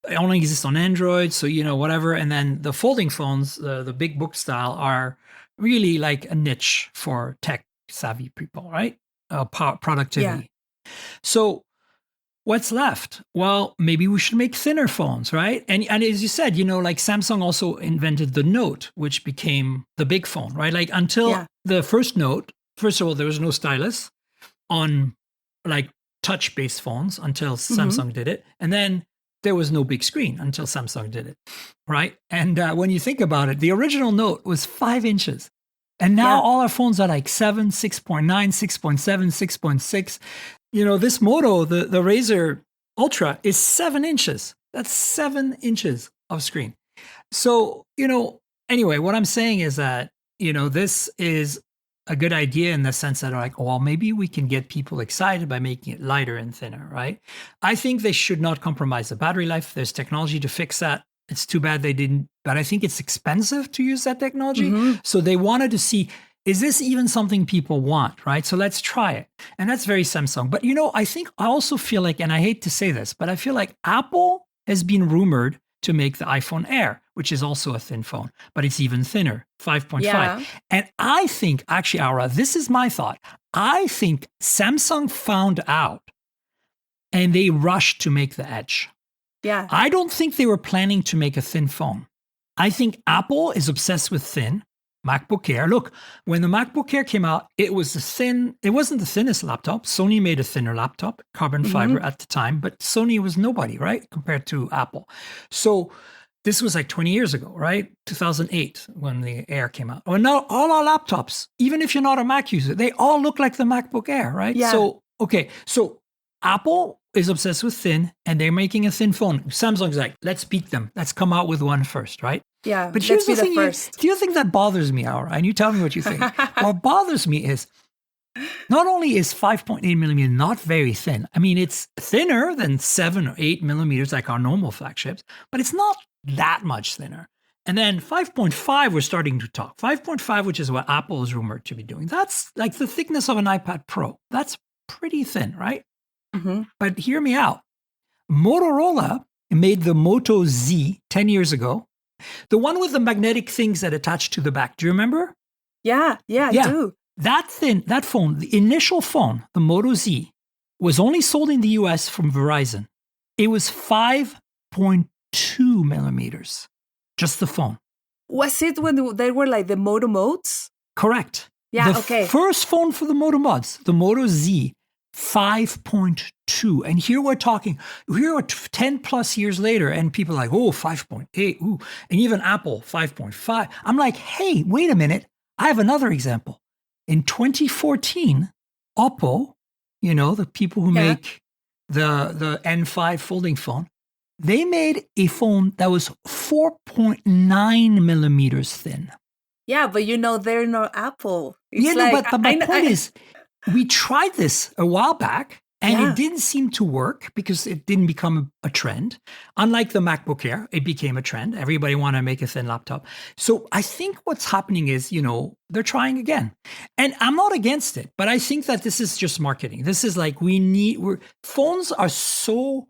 It only exists on Android, so whatever. And then the folding phones, the big book style, are really like a niche for tech savvy people, right? Productivity. Yeah. So what's left? Well, maybe we should make thinner phones, right? And as you said, like Samsung also invented the Note, which became the big phone, right? Like until the first Note, first of all, there was no stylus on like touch-based phones until Samsung did it. And then there was no big screen until Samsung did it, right? And when you think about it, the original Note was 5 inches. And now all our phones are like 7, 6.9, 6.7, 6.6. This Moto, the Razr Ultra, is 7 inches. That's 7 inches of screen. So, anyway, what I'm saying is that, this is a good idea in the sense that like, well, maybe we can get people excited by making it lighter and thinner, right? I think they should not compromise the battery life. There's technology to fix that. It's too bad they didn't, but I think it's expensive to use that technology. So they wanted to see, is this even something people want, right? So let's try it. And that's very Samsung. But, I also feel like, and I hate to say this, but I feel like Apple has been rumored to make the iPhone Air, which is also a thin phone, but it's even thinner, 5.5. Yeah. And I think, actually, Aura, this is my thought. I think Samsung found out and they rushed to make the Edge. Yeah. I don't think they were planning to make a thin phone. I think Apple is obsessed with thin. MacBook Air. Look, when the MacBook Air came out, it wasn't the thinnest laptop. Sony made a thinner laptop, carbon fiber at the time, but Sony was nobody, right? Compared to Apple. So this was like 20 years ago, right? 2008 when the Air came out. Well, now all our laptops, even if you're not a Mac user, they all look like the MacBook Air, right? Yeah. So, okay. So Apple is obsessed with thin and they're making a thin phone. Samsung's like, let's beat them. Let's come out with one first, right? Yeah, but here's the thing. Do you think that bothers me, Aura? And you tell me what you think. What bothers me is not only is 5.8 millimeter not very thin. I mean, it's thinner than 7 or 8 millimeters like our normal flagships, but it's not that much thinner. And then 5.5, we're starting to talk. 5.5, which is what Apple is rumored to be doing. That's like the thickness of an iPad Pro. That's pretty thin, right? But hear me out. Motorola made the Moto Z 10 years ago. The one with the magnetic things that attach to the back. Do you remember? Yeah, I do. That phone, the initial phone, the Moto Z, was only sold in the US from Verizon. It was 5.2 millimeters, just the phone. Was it when they were like the Moto modes? Correct. Yeah, the first phone for the Moto mods, the Moto Z, 5.2. And here we're 10 plus years later, and people are like, oh, 5.8. Ooh. And even Apple, 5.5. I'm like, hey, wait a minute. I have another example. In 2014, Oppo, the people who make the N5 folding phone, they made a phone that was 4.9 millimeters thin. Yeah, but they're not Apple. It's but my point is, we tried this a while back, and it didn't seem to work because it didn't become a trend. Unlike the MacBook Air, it became a trend. Everybody wanted to make a thin laptop. So I think what's happening is, they're trying again. And I'm not against it, but I think that this is just marketing. This is like phones are so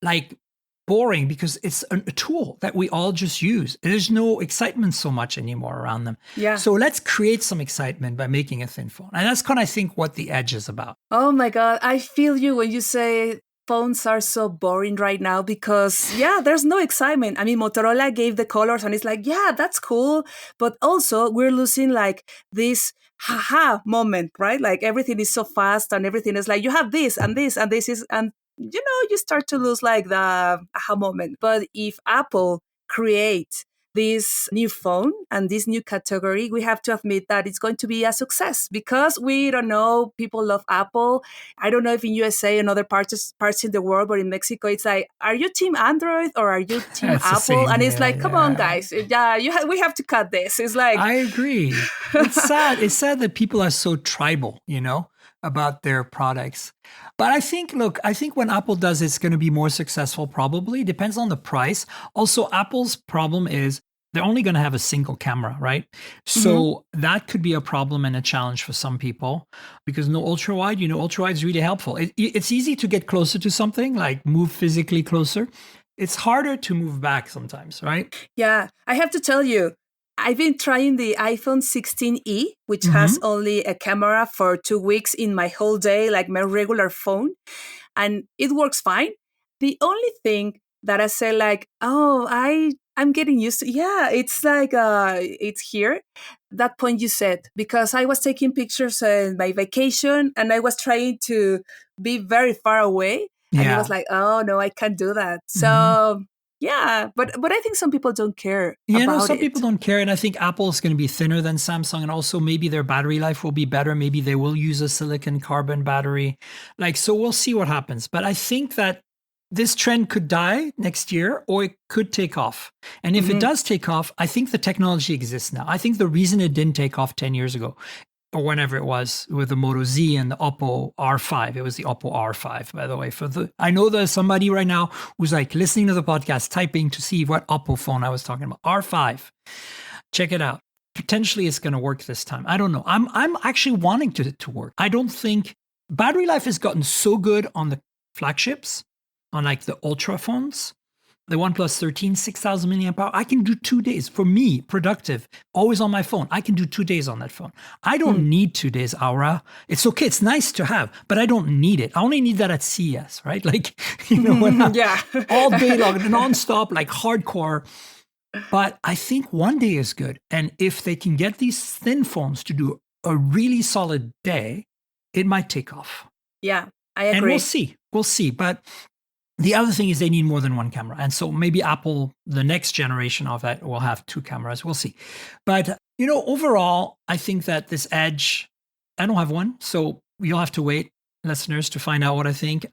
like boring because it's a tool that we all just use. There's no excitement so much anymore around them. Yeah. So let's create some excitement by making a thin phone. And that's kind of, I think, what the Edge is about. Oh my God. I feel you when you say phones are so boring right now because, there's no excitement. I mean, Motorola gave the colors and it's like, that's cool. But also we're losing like this haha moment, right? Like everything is so fast and everything is like, you have this and this and this is, and you start to lose like the aha moment. But if Apple creates this new phone and this new category, we have to admit that it's going to be a success because we don't know. People love Apple. I don't know if in USA and other parts in the world, but in Mexico, it's like, are you team Android or are you team Apple? And it's like, come on, guys. We have to cut this. It's like, I agree. It's sad. It's sad that people are so tribal, about their products. But I think when Apple does, it's going to be more successful, probably. Depends on the price. Also, Apple's problem is they're only going to have a single camera, right? So that could be a problem and a challenge for some people because no ultra wide, ultra wide is really helpful. It's easy to get closer to something, like move physically closer. It's harder to move back sometimes, right? Yeah, I have to tell you, I've been trying the iPhone 16e, which has only a camera for 2 weeks in my whole day, like my regular phone. And it works fine. The only thing that I say like, I'm getting used to, it's like, it's here. That point you said, because I was taking pictures in my vacation and I was trying to be very far away. And it was like, oh no, I can't do that. So but I think some people don't care about some it. people don't care. And I think Apple is going to be thinner than Samsung. And also maybe their battery life will be better. Maybe they will use a silicon carbon battery. So we'll see what happens. But I think that this trend could die next year or it could take off. And if it does take off, I think the technology exists now. I think the reason it didn't take off 10 years ago or whenever it was with the Moto Z and the Oppo R5. It was the Oppo R5, by the way. I know there's somebody right now who's like listening to the podcast, typing to see what Oppo phone I was talking about. R5. Check it out. Potentially it's going to work this time. I don't know. I'm actually wanting to work. I don't think battery life has gotten so good on the flagships, on like the Ultra phones, the OnePlus 13, 6,000 milliamp hour. I can do 2 days. For me, productive, always on my phone. I can do 2 days on that phone. I don't need 2 days, Aura. It's okay. It's nice to have, but I don't need it. I only need that at CES, right? Like, when all day long, nonstop, like hardcore. But I think 1 day is good. And if they can get these thin phones to do a really solid day, it might take off. Yeah, I agree. And we'll see. But the other thing is they need more than one camera. And so maybe Apple, the next generation of that, will have 2 cameras. We'll see. But, overall, I think that this Edge, I don't have one. So you'll have to wait, listeners, to find out what I think.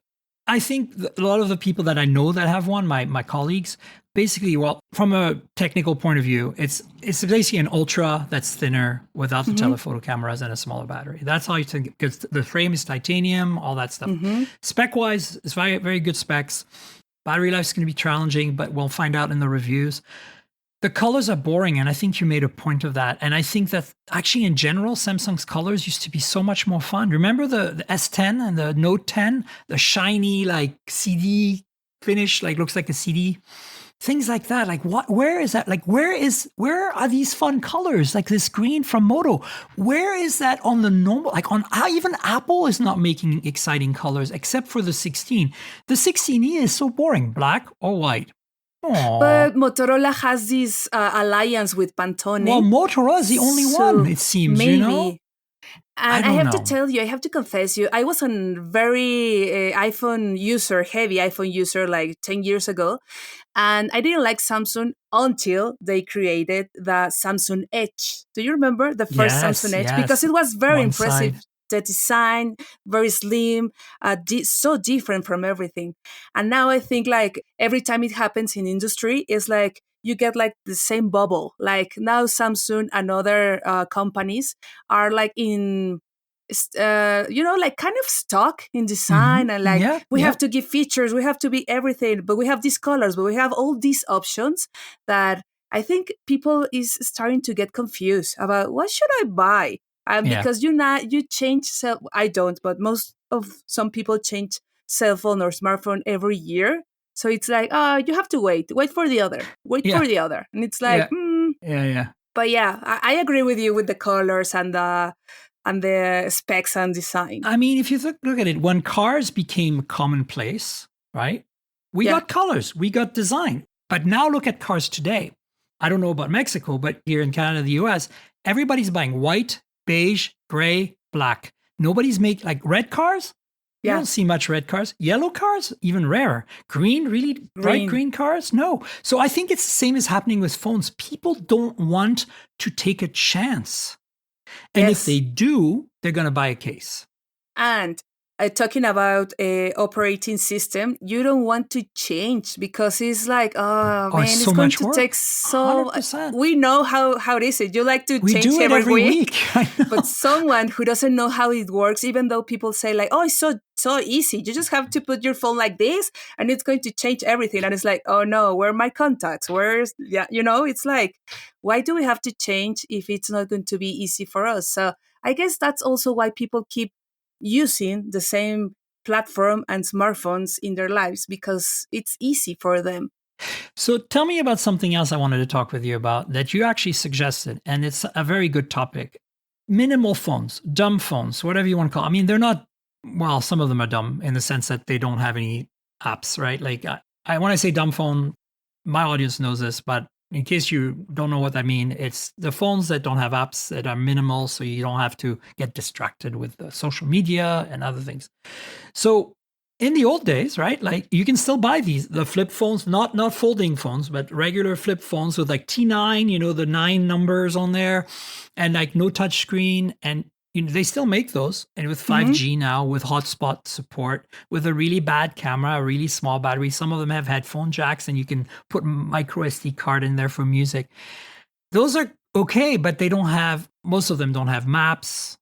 I think a lot of the people that I know that have one, my colleagues, basically, from a technical point of view, it's basically an Ultra that's thinner without the telephoto cameras and a smaller battery. That's how you think, because the frame is titanium, all that stuff. Spec-wise, it's very, very good specs. Battery life is going to be challenging, but we'll find out in the reviews. The colors are boring, and I think you made a point of that. And I think that actually, in general, Samsung's colors used to be so much more fun. Remember the S10 and the Note 10? The shiny, like, CD finish, like, looks like a CD? Things like that. Like, where is that? Like, where are these fun colors? Like this green from Moto. Where is that on the normal? Like, even Apple is not making exciting colors except for the 16. The 16e is so boring. Black or white? Aww. But Motorola has this alliance with Pantone. Well, Motorola is the only one, it seems, maybe. And I have to tell you, I have to confess you, I was a very heavy iPhone user like 10 years ago. And I didn't like Samsung until they created the Samsung Edge. Do you remember the first Samsung Edge? Yes. Because it was very One impressive. side. The design, very slim, so different from everything. And now I think like every time it happens in industry, it's like you get like the same bubble. Like now Samsung and other companies are like in, like kind of stuck in design and like we have to give features, we have to be everything, but we have these colors, but we have all these options that I think people is starting to get confused about what should I buy? Because you change I don't, but some people change cell phone or smartphone every year. So it's like, you have to wait for the other, for the other. And it's like, Yeah. But I agree with you with the colors and and the specs and design. I mean, if you look at it, when cars became commonplace, right? We got colors, we got design. But now look at cars today. I don't know about Mexico, but here in Canada, the US, everybody's buying white, beige, gray, black. Nobody's making like red cars. You don't see much red cars. Yellow cars, even rarer. Green, really bright green cars? No. So I think it's the same as happening with phones. People don't want to take a chance. And if they do, they're going to buy a case. And talking about a operating system, you don't want to change because it's like, it's going to take so. 100%. We know how it is. You like to change every week. But someone who doesn't know how it works, even though people say like, oh, it's so easy. You just have to put your phone like this, and it's going to change everything. And it's like, oh no, where are my contacts? It's like, why do we have to change if it's not going to be easy for us? So I guess that's also why people keep using the same platform and smartphones in their lives, because it's easy for them. So tell me about something else I wanted to talk with you about that you actually suggested, and it's a very good topic. Minimal phones, dumb phones, whatever you want to call it. I mean, they're not, well, some of them are dumb in the sense that they don't have any apps, right? Like when I say dumb phone, my audience knows this, but in case you don't know what that means, it's the phones that don't have apps, that are minimal, so you don't have to get distracted with the social media and other things. So in the old days, right, like you can still buy the flip phones, not folding phones, but regular flip phones with like T9, the 9 numbers on there, and like no touch screen. And they still make those, and with 5G now, with hotspot support, with a really bad camera, a really small battery. Some of them have headphone jacks, and you can put micro SD card in there for music. Those are okay, but most of them don't have maps.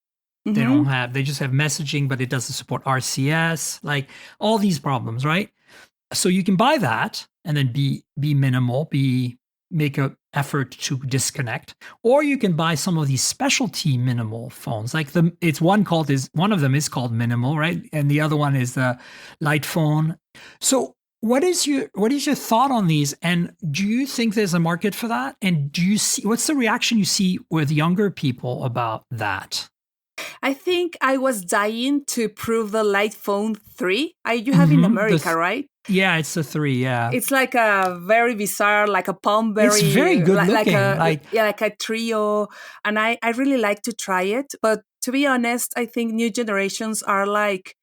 They just have messaging, but it doesn't support RCS, like all these problems, right? So you can buy that and then be minimal, make an effort to disconnect, or you can buy some of these specialty minimal phones. Like one of them is called minimal, right? And the other one is the light phone. So what is your thought on these? And do you think there's a market for that? And what's the reaction you see with younger people about that? I think I was dying to prove the light phone 3. You have in America, right? Yeah, it's the 3, yeah. It's like a very bizarre, like a palm berry. It's very good looking. Like a trio. And I really like to try it. But to be honest, I think new generations are like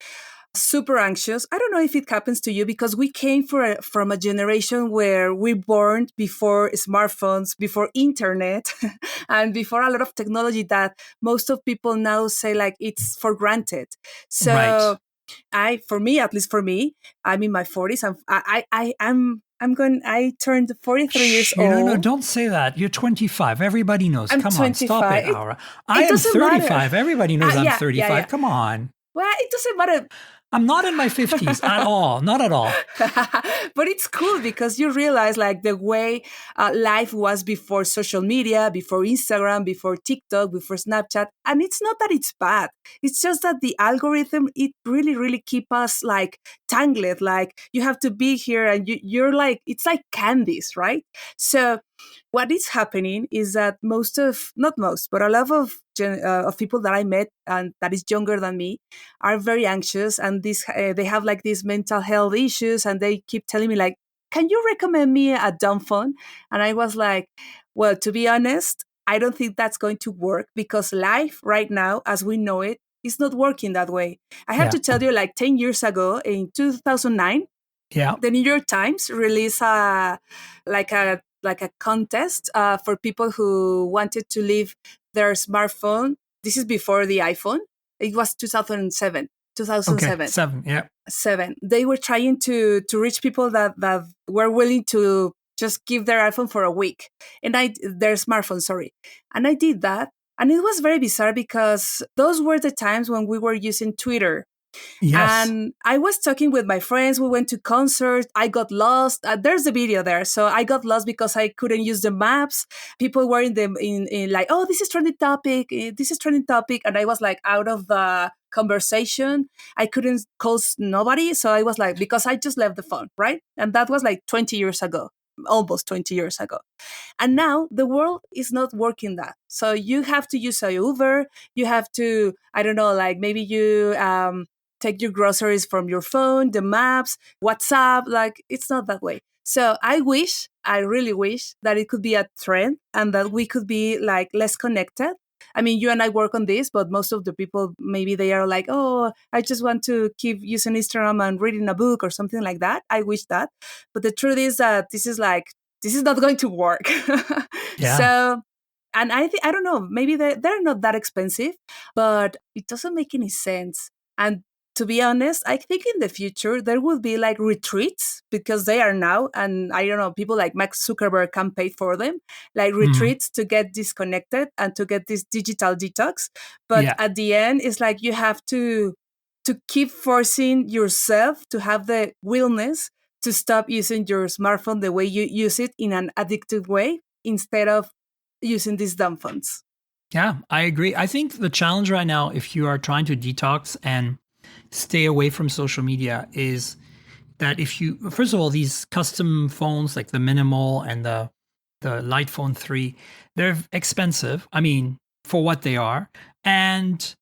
super anxious. I don't know if it happens to you, because we came from a generation where we born before smartphones, before internet, and before a lot of technology that most of people now say like it's for granted. So right. At least for me, I'm in my 40s. I turned 43 years old. No, don't say that. You're 25. Everybody knows. I'm Come 25. On, stop it, Aura. I am 35. Matter. Everybody knows I'm 35. Yeah. Come on. Well, it doesn't matter. I'm not in my 50s at all. Not at all. But it's cool because you realize like the way life was before social media, before Instagram, before TikTok, before Snapchat. And it's not that it's bad. It's just that the algorithm, it really, really keep us like tangled. Like you have to be here and you're like, it's like candies, right? So what is happening is that a lot of people that I met and that is younger than me are very anxious, and they have like these mental health issues, and they keep telling me like, can you recommend me a dumb phone? And I was like, well, to be honest, I don't think that's going to work, because life right now, as we know it, is not working that way. I have to tell you, like 10 years ago in 2009, the New York Times released a contest for people who wanted to leave their smartphone. This is before the iPhone. It was 2007. Okay, 7. They were trying to reach people that were willing to just give their iPhone for a week. Their smartphone, sorry. And I did that. And it was very bizarre because those were the times when we were using Twitter. Yes. And I was talking with my friends. We went to concerts. I got lost. There's a video there. So I got lost because I couldn't use the maps. People were in like, oh, this is trending topic. This is trending topic. And I was like out of the conversation. I couldn't call nobody. So I was like, because I just left the phone, right? And that was like 20 years ago. almost 20 years ago. And now the world is not working that. So you have to use a Uber. You have to, I don't know, like maybe you take your groceries from your phone, the maps, WhatsApp. Like it's not that way. So I really wish that it could be a trend and that we could be like less connected. I mean, you and I work on this, but most of the people, maybe they are like, oh, I just want to keep using Instagram and reading a book or something like that. I wish that. But the truth is that this is not going to work. Yeah. So, and I don't know, maybe they're not that expensive, but it doesn't make any sense. And to be honest, I think in the future there will be like retreats because they are now, and I don't know, people like Mark Zuckerberg can pay for them, like retreats to get disconnected and to get this digital detox. But at the end, it's like you have to keep forcing yourself to have the willingness to stop using your smartphone the way you use it in an addictive way instead of using these dumb phones. Yeah, I agree. I think the challenge right now, if you are trying to detox and stay away from social media, is that if you, first of all, these custom phones like the Minimal and the Light Phone 3, they're expensive. I mean, for what they are. And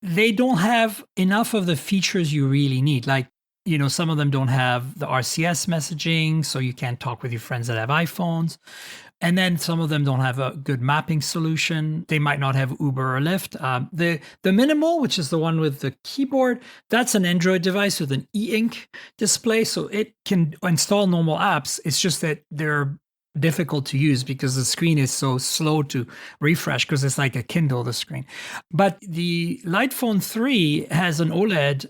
they don't have enough of the features you really need. Like, you know, some of them don't have the RCS messaging, so you can't talk with your friends that have iPhones. And then some of them don't have a good mapping solution. They might not have Uber or Lyft. The Minimal, which is the one with the keyboard, that's an Android device with an e-ink display, so it can install normal apps. It's just that they're difficult to use because the screen is so slow to refresh because it's like a Kindle, the screen. But the Light Phone 3 has an OLED,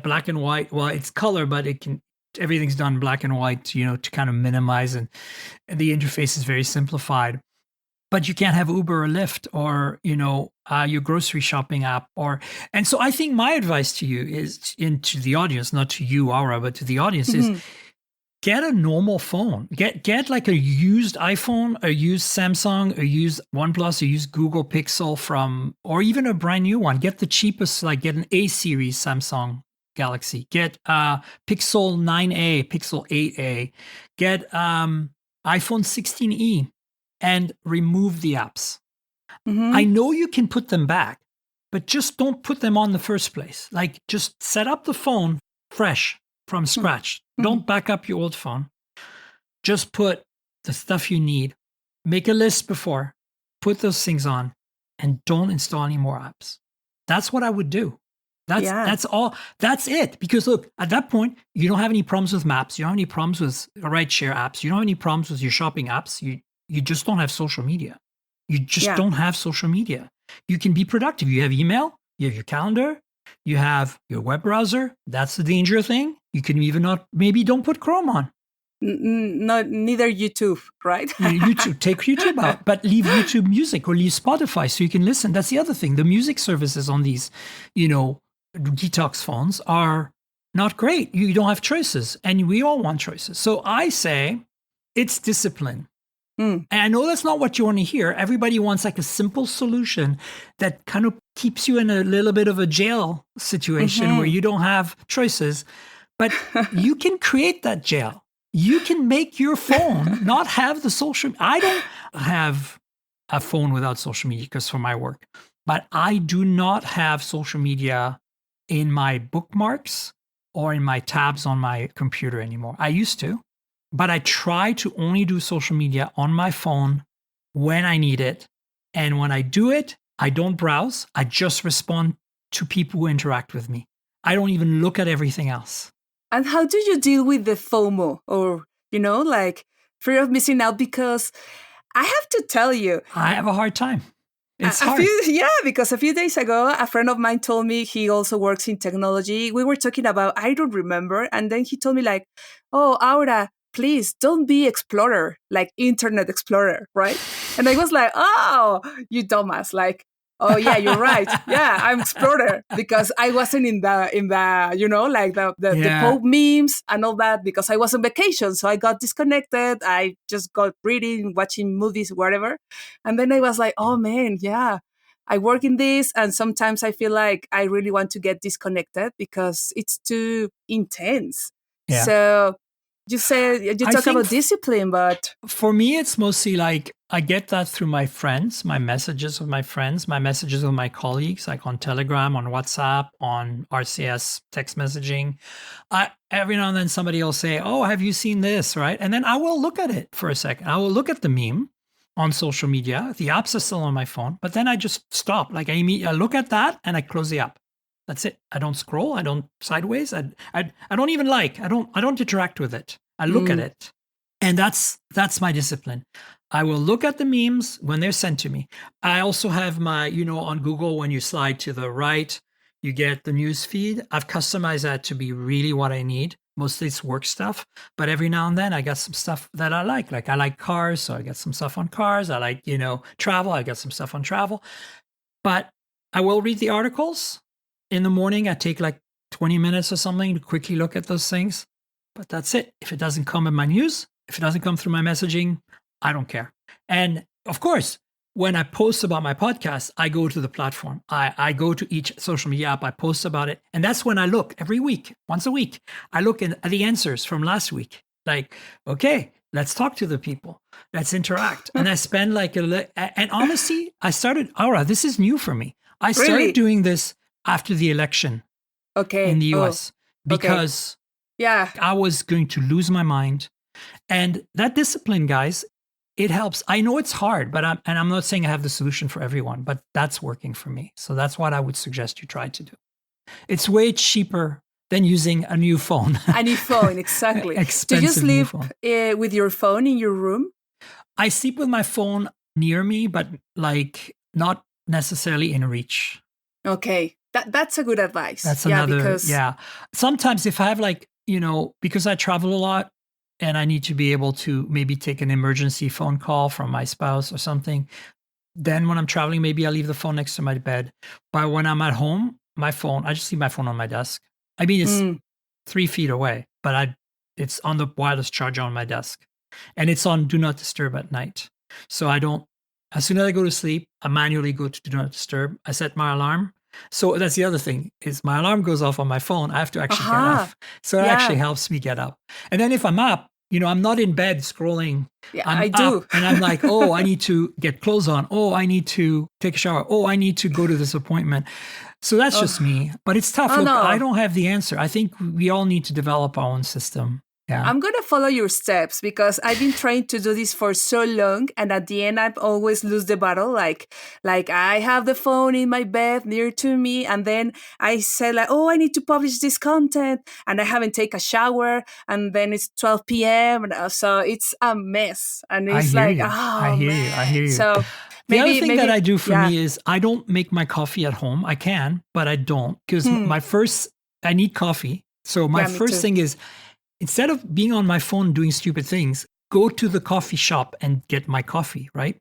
black and white. Well, it's color, but everything's done black and white, you know, to kind of minimize, and the interface is very simplified. But you can't have Uber or Lyft or, you know, your grocery shopping app. And so I think my advice to you is, to the audience, not to you, Aura, but to the audience, is get a normal phone. Get like a used iPhone, a used Samsung, a used OnePlus, a used Google Pixel or even a brand new one. Get the cheapest, like get an A series Samsung Galaxy. Get Pixel 9a, Pixel 8a. Get iPhone 16e and remove the apps. I know you can put them back, but just don't put them on the first place. Like just set up the phone fresh from scratch. Don't back up your old phone. Just put the stuff you need. Make a list before. Put those things on and don't install any more apps. That's what I would do. That's all. That's it. Because look, at that point, you don't have any problems with maps. You don't have any problems with rideshare apps. You don't have any problems with your shopping apps. You just don't have social media. You just don't have social media. You can be productive. You have email. You have your calendar. You have your web browser. That's the danger thing. You can even maybe don't put Chrome on. Neither YouTube, right? YouTube, take YouTube out, but leave YouTube Music or leave Spotify so you can listen. That's the other thing. The music services on these, you know, detox phones are not great. You don't have choices, and we all want choices. So I say it's discipline. And I know that's not what you want to hear. Everybody wants like a simple solution that kind of keeps you in a little bit of a jail situation where you don't have choices. But you can create that jail. You can make your phone not have the social. I don't have a phone without social media because for my work, but I do not have social media in my bookmarks or in my tabs on my computer anymore. I used to, but I try to only do social media on my phone when I need it. And when I do it, I don't browse. I just respond to people who interact with me. I don't even look at everything else. And how do you deal with the FOMO or, you know, like fear of missing out? Because I have to tell you, I have a hard time. It's hard. Because a few days ago, a friend of mine told me he also works in technology. We were talking about, I don't remember. And then he told me like, oh, Aura, please don't be Explorer, like Internet Explorer, right? And I was like, oh, you dumbass. Like, oh yeah, you're right. Yeah, I'm Explorer because I wasn't in the you know, like the Pope memes and all that because I was on vacation. So I got disconnected. I just got reading, watching movies, whatever. And then I was like, oh man, yeah, I work in this. And sometimes I feel like I really want to get disconnected because it's too intense. Yeah. So You said you talk about discipline, but for me, it's mostly like I get that through my friends, my messages with my friends, my messages with my colleagues, like on Telegram, on WhatsApp, on RCS text messaging. Every now and then somebody will say, "Oh, have you seen this?" Right? And then I will look at it for a second. I will look at the meme on social media. The apps are still on my phone, but then I just stop. Like I look at that and I close the app. That's it. I don't scroll. I don't sideways. I don't even like. I don't interact with it. I look at it, and that's my discipline. I will look at the memes when they're sent to me. I also have my, on Google, when you slide to the right, you get the news feed. I've customized that to be really what I need. Mostly it's work stuff, but every now and then I got some stuff that I like. Like I like cars, so I get some stuff on cars. I like, travel. I got some stuff on travel. But I will read the articles. In the morning, I take like 20 minutes or something to quickly look at those things. But that's it. If it doesn't come in my news, if it doesn't come through my messaging, I don't care. And of course, when I post about my podcast, I go to the platform. I go to each social media app. I post about it. And that's when I look every week, once a week. I look at the answers from last week. Like, okay, let's talk to the people. Let's interact. And I spend and honestly, Aura, this is new for me. I started doing this after the election in the US because I was going to lose my mind. And that discipline, guys, it helps. I know it's hard, but I'm not saying I have the solution for everyone, but that's working for me. So that's what I would suggest you try to do. It's way cheaper than using a new phone. A new phone, exactly. Do you sleep with your phone in your room? I sleep with my phone near me, but like not necessarily in reach. Okay. That's a good advice. That's another, Sometimes if I have because I travel a lot and I need to be able to maybe take an emergency phone call from my spouse or something, then when I'm traveling, maybe I leave the phone next to my bed. But when I'm at home, I just leave my phone on my desk. I mean, it's 3 feet away, but it's on the wireless charger on my desk. And it's on Do Not Disturb at night. So as soon as I go to sleep, I manually go to Do Not Disturb. I set my alarm. So that's the other thing is my alarm goes off on my phone. I have to actually get up. So it actually helps me get up. And then if I'm up, I'm not in bed scrolling. Yeah, I do. And I'm like, oh, I need to get clothes on. Oh, I need to take a shower. Oh, I need to go to this appointment. So that's just me. But it's tough. Look, I don't have the answer. I think we all need to develop our own system. Yeah. I'm going to follow your steps because I've been trying to do this for so long. And at the end, I always lose the battle. Like I have the phone in my bed near to me. And then I say I need to publish this content. And I haven't taken a shower. And then it's 12 p.m. So it's a mess. And it's I hear you. So the other thing that I do for me is I don't make my coffee at home. I can, but I don't. Because I need coffee. So my first thing is, instead of being on my phone doing stupid things, go to the coffee shop and get my coffee, right?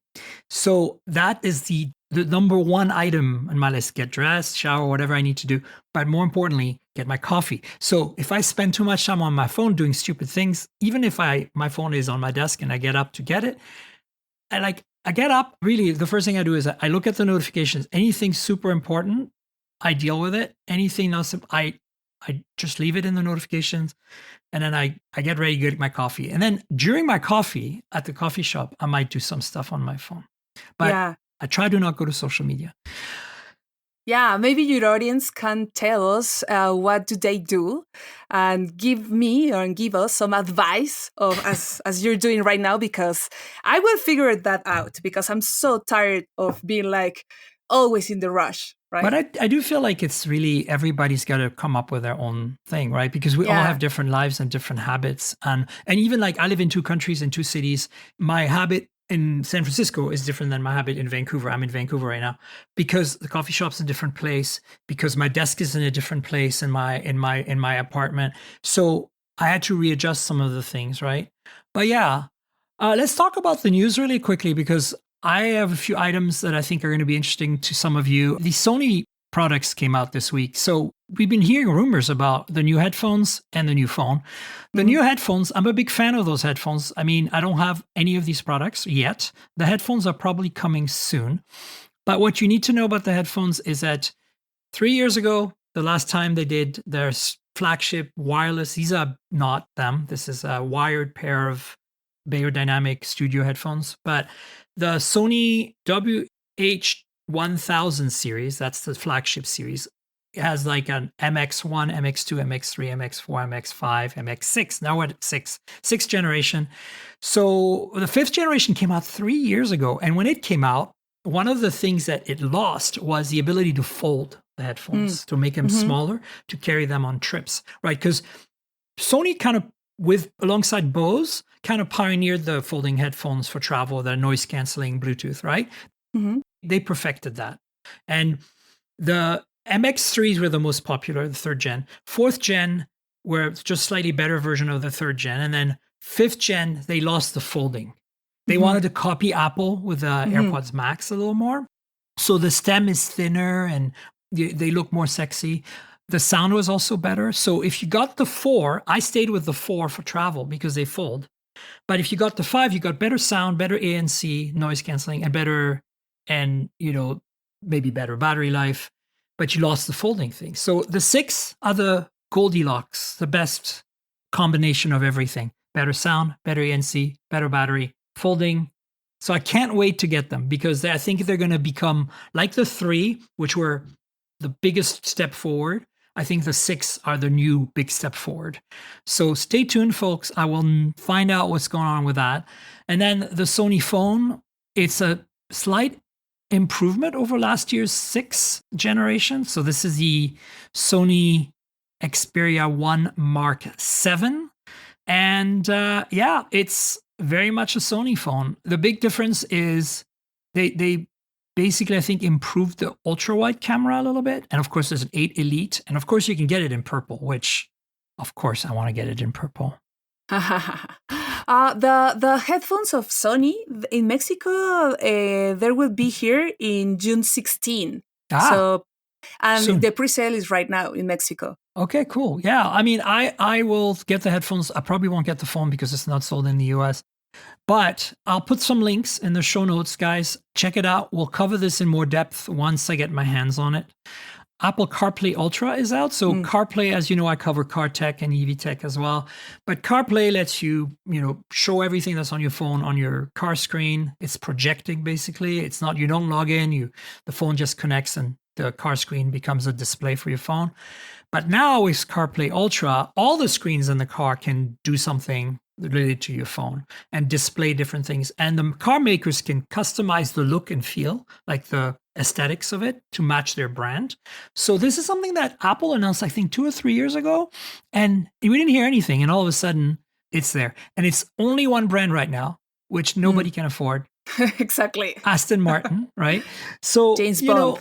So that is the number one item on my list. Get dressed, shower, whatever I need to do. But more importantly, get my coffee. So if I spend too much time on my phone doing stupid things, even if my phone is on my desk and I get up to get it, I get up, really, the first thing I do is I look at the notifications. Anything super important, I deal with it. Anything else, I just leave it in the notifications. And then I get ready to get my coffee. And then during my coffee at the coffee shop, I might do some stuff on my phone. But I try to not go to social media. Yeah, maybe your audience can tell us what do they do and give me or give us some advice of as you're doing right now, because I will figure that out because I'm so tired of being always in the rush. Right. But I do feel like it's really everybody's got to come up with their own thing, right? Because we all have different lives and different habits. And even I live in 2 countries and 2 cities. My habit in San Francisco is different than my habit in Vancouver. I'm in Vancouver right now because the coffee shop's in a different place, because my desk is in a different place in my apartment. So I had to readjust some of the things, right? But let's talk about the news really quickly because I have a few items that I think are going to be interesting to some of you. The Sony products came out this week. So we've been hearing rumors about the new headphones and the new phone. The new headphones, I'm a big fan of those headphones. I mean, I don't have any of these products yet. The headphones are probably coming soon. But what you need to know about the headphones is that 3 years ago, the last time they did their flagship wireless. These are not them. This is a wired pair of Beyerdynamic studio headphones. But the Sony WH-1000 series, that's the flagship series, it has like an MX1, MX2, MX3, MX4, MX5, MX6. Now we're at sixth generation. So the fifth generation came out 3 years ago. And when it came out, one of the things that it lost was the ability to fold the headphones, to make them smaller, to carry them on trips, right? Because Sony kind of, alongside Bose, kind of pioneered the folding headphones for travel, the noise canceling Bluetooth, right? They perfected that. And the MX3s were the most popular, the third gen. Fourth gen were just slightly better version of the third gen. And then fifth gen, they lost the folding. They wanted to copy Apple with the AirPods Max a little more. So the stem is thinner and they look more sexy. The sound was also better. So if you got the 4, I stayed with the 4 for travel because they fold. But if you got the 5, you got better sound, better ANC, noise canceling, and maybe better battery life. But you lost the folding thing. So the 6 are the Goldilocks, the best combination of everything. Better sound, better ANC, better battery, folding. So I can't wait to get them because I think they're going to become like the 3, which were the biggest step forward. I think the 6 are the new big step forward. So stay tuned, folks. I will find out what's going on with that. And then the Sony phone, it's a slight improvement over last year's 6th generation. So this is the Sony Xperia 1 Mark 7. And it's very much a Sony phone. The big difference is they basically, I think, improved the ultra-wide camera a little bit. And of course, there's an 8 Elite. And of course, you can get it in purple, which, of course, I want to get it in purple. The headphones of Sony in Mexico, there will be here in June 16. The pre-sale is right now in Mexico. Okay, cool. Yeah, I mean, I will get the headphones. I probably won't get the phone because it's not sold in the US. But I'll put some links in the show notes, guys. Check it out. We'll cover this in more depth once I get my hands on it. Apple CarPlay Ultra is out. So CarPlay, as you know, I cover CarTech and EVTech as well. But CarPlay lets you, show everything that's on your phone on your car screen. It's projecting, basically. It's not, you don't log in. The phone just connects and the car screen becomes a display for your phone. But now with CarPlay Ultra, all the screens in the car can do something related to your phone and display different things. And the car makers can customize the look and feel, like the aesthetics of it, to match their brand. So this is something that Apple announced, I think, 2 or 3 years ago. And we didn't hear anything. And all of a sudden, it's there. And it's only one brand right now, which nobody can afford. Exactly. Aston Martin, right? So, James Bond.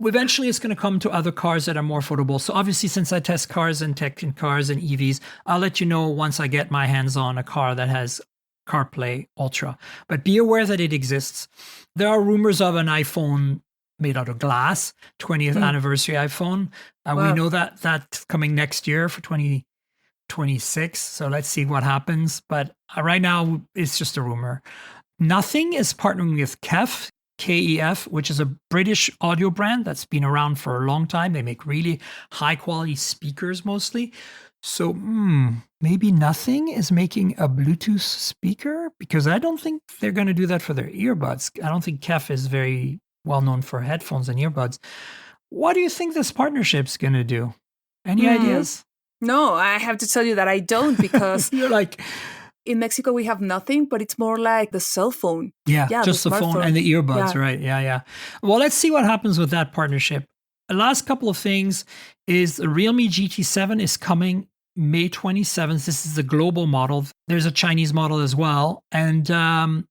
Eventually, it's going to come to other cars that are more affordable. So obviously, since I test cars and tech in cars and EVs, I'll let you know once I get my hands on a car that has CarPlay Ultra. But be aware that it exists. There are rumors of an iPhone made out of glass, 20th anniversary iPhone. Wow. We know that that's coming next year for 2026. So let's see what happens. But right now, it's just a rumor. Nothing is partnering with KEF, which is a British audio brand that's been around for a long time. They make really high quality speakers mostly. So maybe Nothing is making a Bluetooth speaker, because I don't think they're going to do that for their earbuds. I don't think KEF is very well known for headphones and earbuds. What do you think this partnership's going to do? Any ideas? No, I have to tell you that I don't, because you're like, in Mexico, we have Nothing, but it's more like the cell phone. Yeah, just the phone and the earbuds, right? Yeah. Well, let's see what happens with that partnership. The last couple of things is the Realme GT7 is coming May 27th. This is the global model. There's a Chinese model as well. And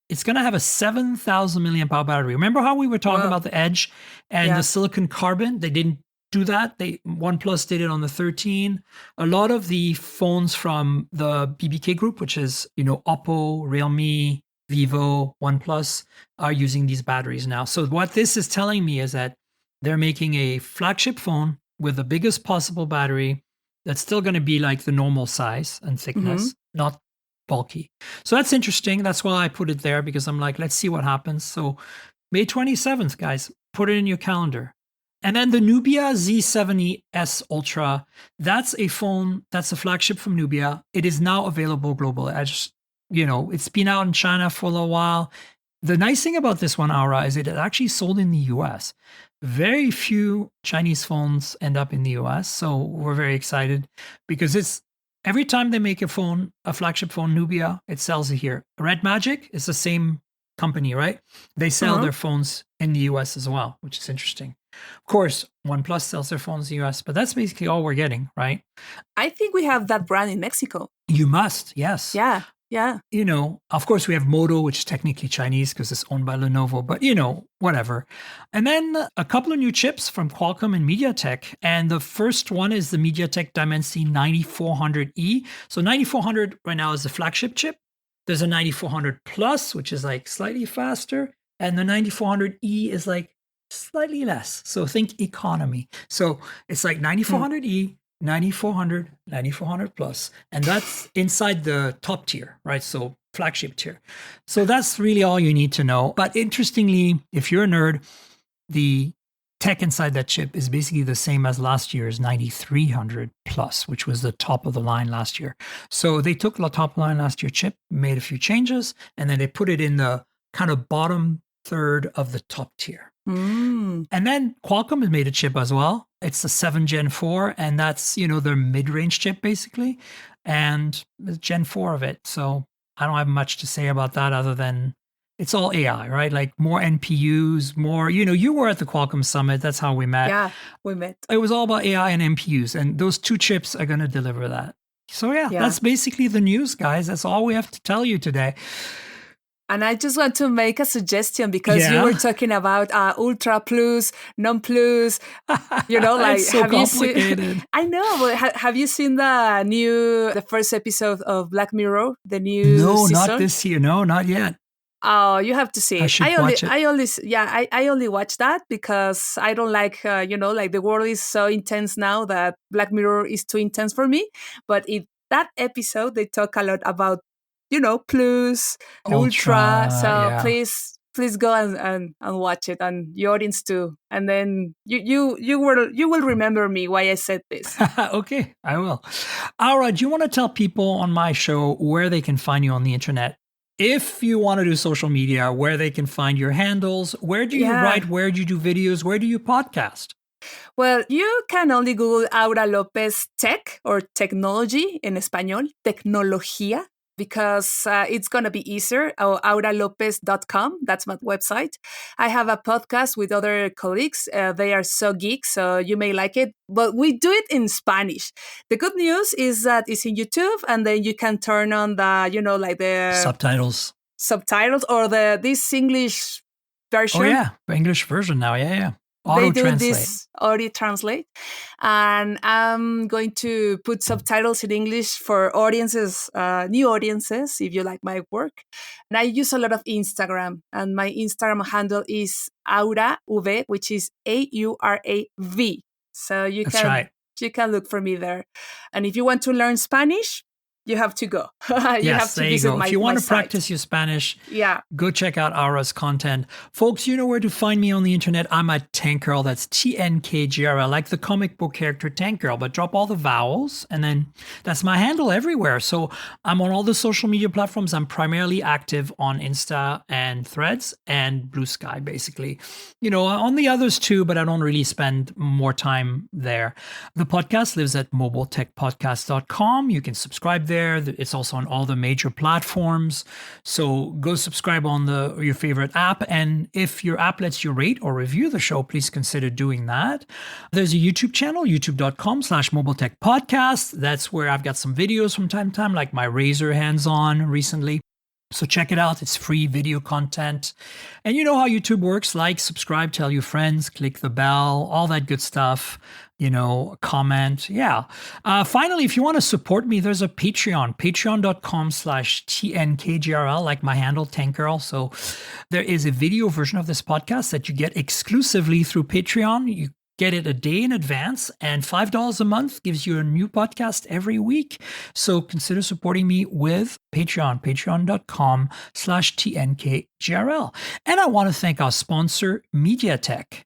it's going to have a 7,000 milliamp hour battery. Remember how we were talking about the Edge and the silicon carbon? They didn't do that. OnePlus did it on the 13. A lot of the phones from the BBK group, which is, Oppo, Realme, Vivo, OnePlus, are using these batteries now. So what this is telling me is that they're making a flagship phone with the biggest possible battery that's still going to be like the normal size and thickness, not bulky. So that's interesting. That's why I put it there, because I'm like, let's see what happens. So May 27th, guys, put it in your calendar. And then the Nubia Z70S Ultra, that's a phone, that's a flagship from Nubia. It is now available globally. It's been out in China for a little while. The nice thing about this one, Aura, is it actually sold in the US. Very few Chinese phones end up in the US. So we're very excited because every time they make a flagship phone, Nubia, it sells it here. Red Magic is the same company, right? They sell their phones in the US as well, which is interesting. Of course, OnePlus sells their phones in the US, but that's basically all we're getting, right? I think we have that brand in Mexico. You must, yes. Yeah. Of course, we have Moto, which is technically Chinese because it's owned by Lenovo, but whatever. And then a couple of new chips from Qualcomm and MediaTek. And the first one is the MediaTek Dimensity 9400E. So 9400 right now is the flagship chip. There's a 9400 Plus, which is like slightly faster. And the 9400E is like slightly less. So think economy. So it's like 9400E, 9400, 9400 Plus. And that's inside the top tier, right? So flagship tier. So that's really all you need to know. But interestingly, if you're a nerd, the tech inside that chip is basically the same as last year's 9300 Plus, which was the top of the line last year. So they took the top line last year chip, made a few changes, and then they put it in the kind of bottom third of the top tier. And then Qualcomm has made a chip as well. It's the 7 Gen 4, and that's, their mid-range chip basically, and the Gen 4 of it. So I don't have much to say about that other than it's all AI, right? Like more NPUs, more, you were at the Qualcomm Summit. That's how we met. Yeah, we met. It was all about AI and NPUs, and those two chips are going to deliver that. So yeah, that's basically the news, guys. That's all we have to tell you today. And I just want to make a suggestion because you were talking about Ultra Plus, Non Plus, like so have complicated. You seen? I know, but have you seen the first episode of Black Mirror, the new season? No, not this year. No, not yet. Oh, you have to see it. I should watch it. I only watch that because I don't like, like the world is so intense now that Black Mirror is too intense for me. But in that episode, they talk a lot about Plus, Ultra. So please go and watch it, and your audience too. And then you will remember me why I said this. Okay, I will. Aura, do you want to tell people on my show where they can find you on the internet? If you want to do social media, where they can find your handles, where do you write, where do you do videos, where do you podcast? Well, you can only Google Aura Lopez Tech or technology in español, tecnología, because it's going to be easier. auralopez.com, that's my website. I have a podcast with other colleagues. They are so geek, so you may like it. But we do it in Spanish. The good news is that it's in YouTube, and then you can turn on the, like the subtitles or this English version. Oh, yeah. English version now. Yeah. They do this audio translate, and I'm going to put subtitles in English for audiences, new audiences, if you like my work. And I use a lot of Instagram, and my Instagram handle is AuraV, which is AURAV. So you can look for me there. And if you want to learn Spanish, you have to go. You have to visit my site. If you want to practice your Spanish, go check out Aura's content. Folks, you know where to find me on the internet. I'm at Tank Girl. That's TNKGRL, like the comic book character Tank Girl, but drop all the vowels. And then that's my handle everywhere. So I'm on all the social media platforms. I'm primarily active on Insta and Threads and Blue Sky, basically. On the others too, but I don't really spend more time there. The podcast lives at mobiletechpodcast.com. You can subscribe there. It's also on all the major platforms. So go subscribe on your favorite app. And if your app lets you rate or review the show, please consider doing that. There's a YouTube channel, youtube.com/mobiletechpodcast. That's where I've got some videos from time to time, like my Razr hands-on recently. So check it out. It's free video content. And you know how YouTube works. Like, subscribe, tell your friends, click the bell, all that good stuff. Comment. Yeah. Finally, if you want to support me, there's a Patreon, patreon.com/TNKGRL, like my handle, Tank Girl. So there is a video version of this podcast that you get exclusively through Patreon. You get it a day in advance, and $5 a month gives you a new podcast every week. So consider supporting me with Patreon, patreon.com/TNKGRL. And I want to thank our sponsor, MediaTek.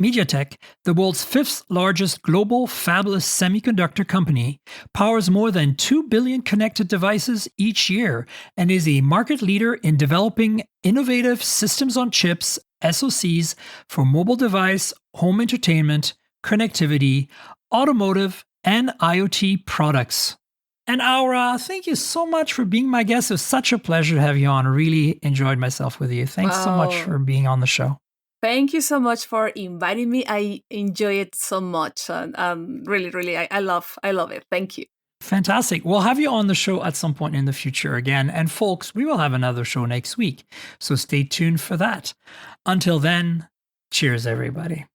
MediaTek, the world's fifth largest global fabless semiconductor company, powers more than 2 billion connected devices each year and is a market leader in developing innovative systems on chips, SoCs, for mobile device, home entertainment, connectivity, automotive, and IoT products. And Aura, thank you so much for being my guest. It was such a pleasure to have you on. I really enjoyed myself with you. Thanks so much for being on the show. Thank you so much for inviting me. I enjoy it so much. Really, I love it. Thank you. Fantastic. We'll have you on the show at some point in the future again. And folks, we will have another show next week. So stay tuned for that. Until then, cheers, everybody.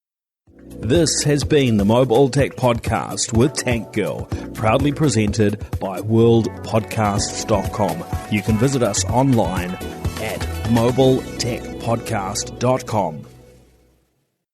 This has been the Mobile Tech Podcast with Tank Girl, proudly presented by worldpodcasts.com. You can visit us online at mobiletechpodcast.com.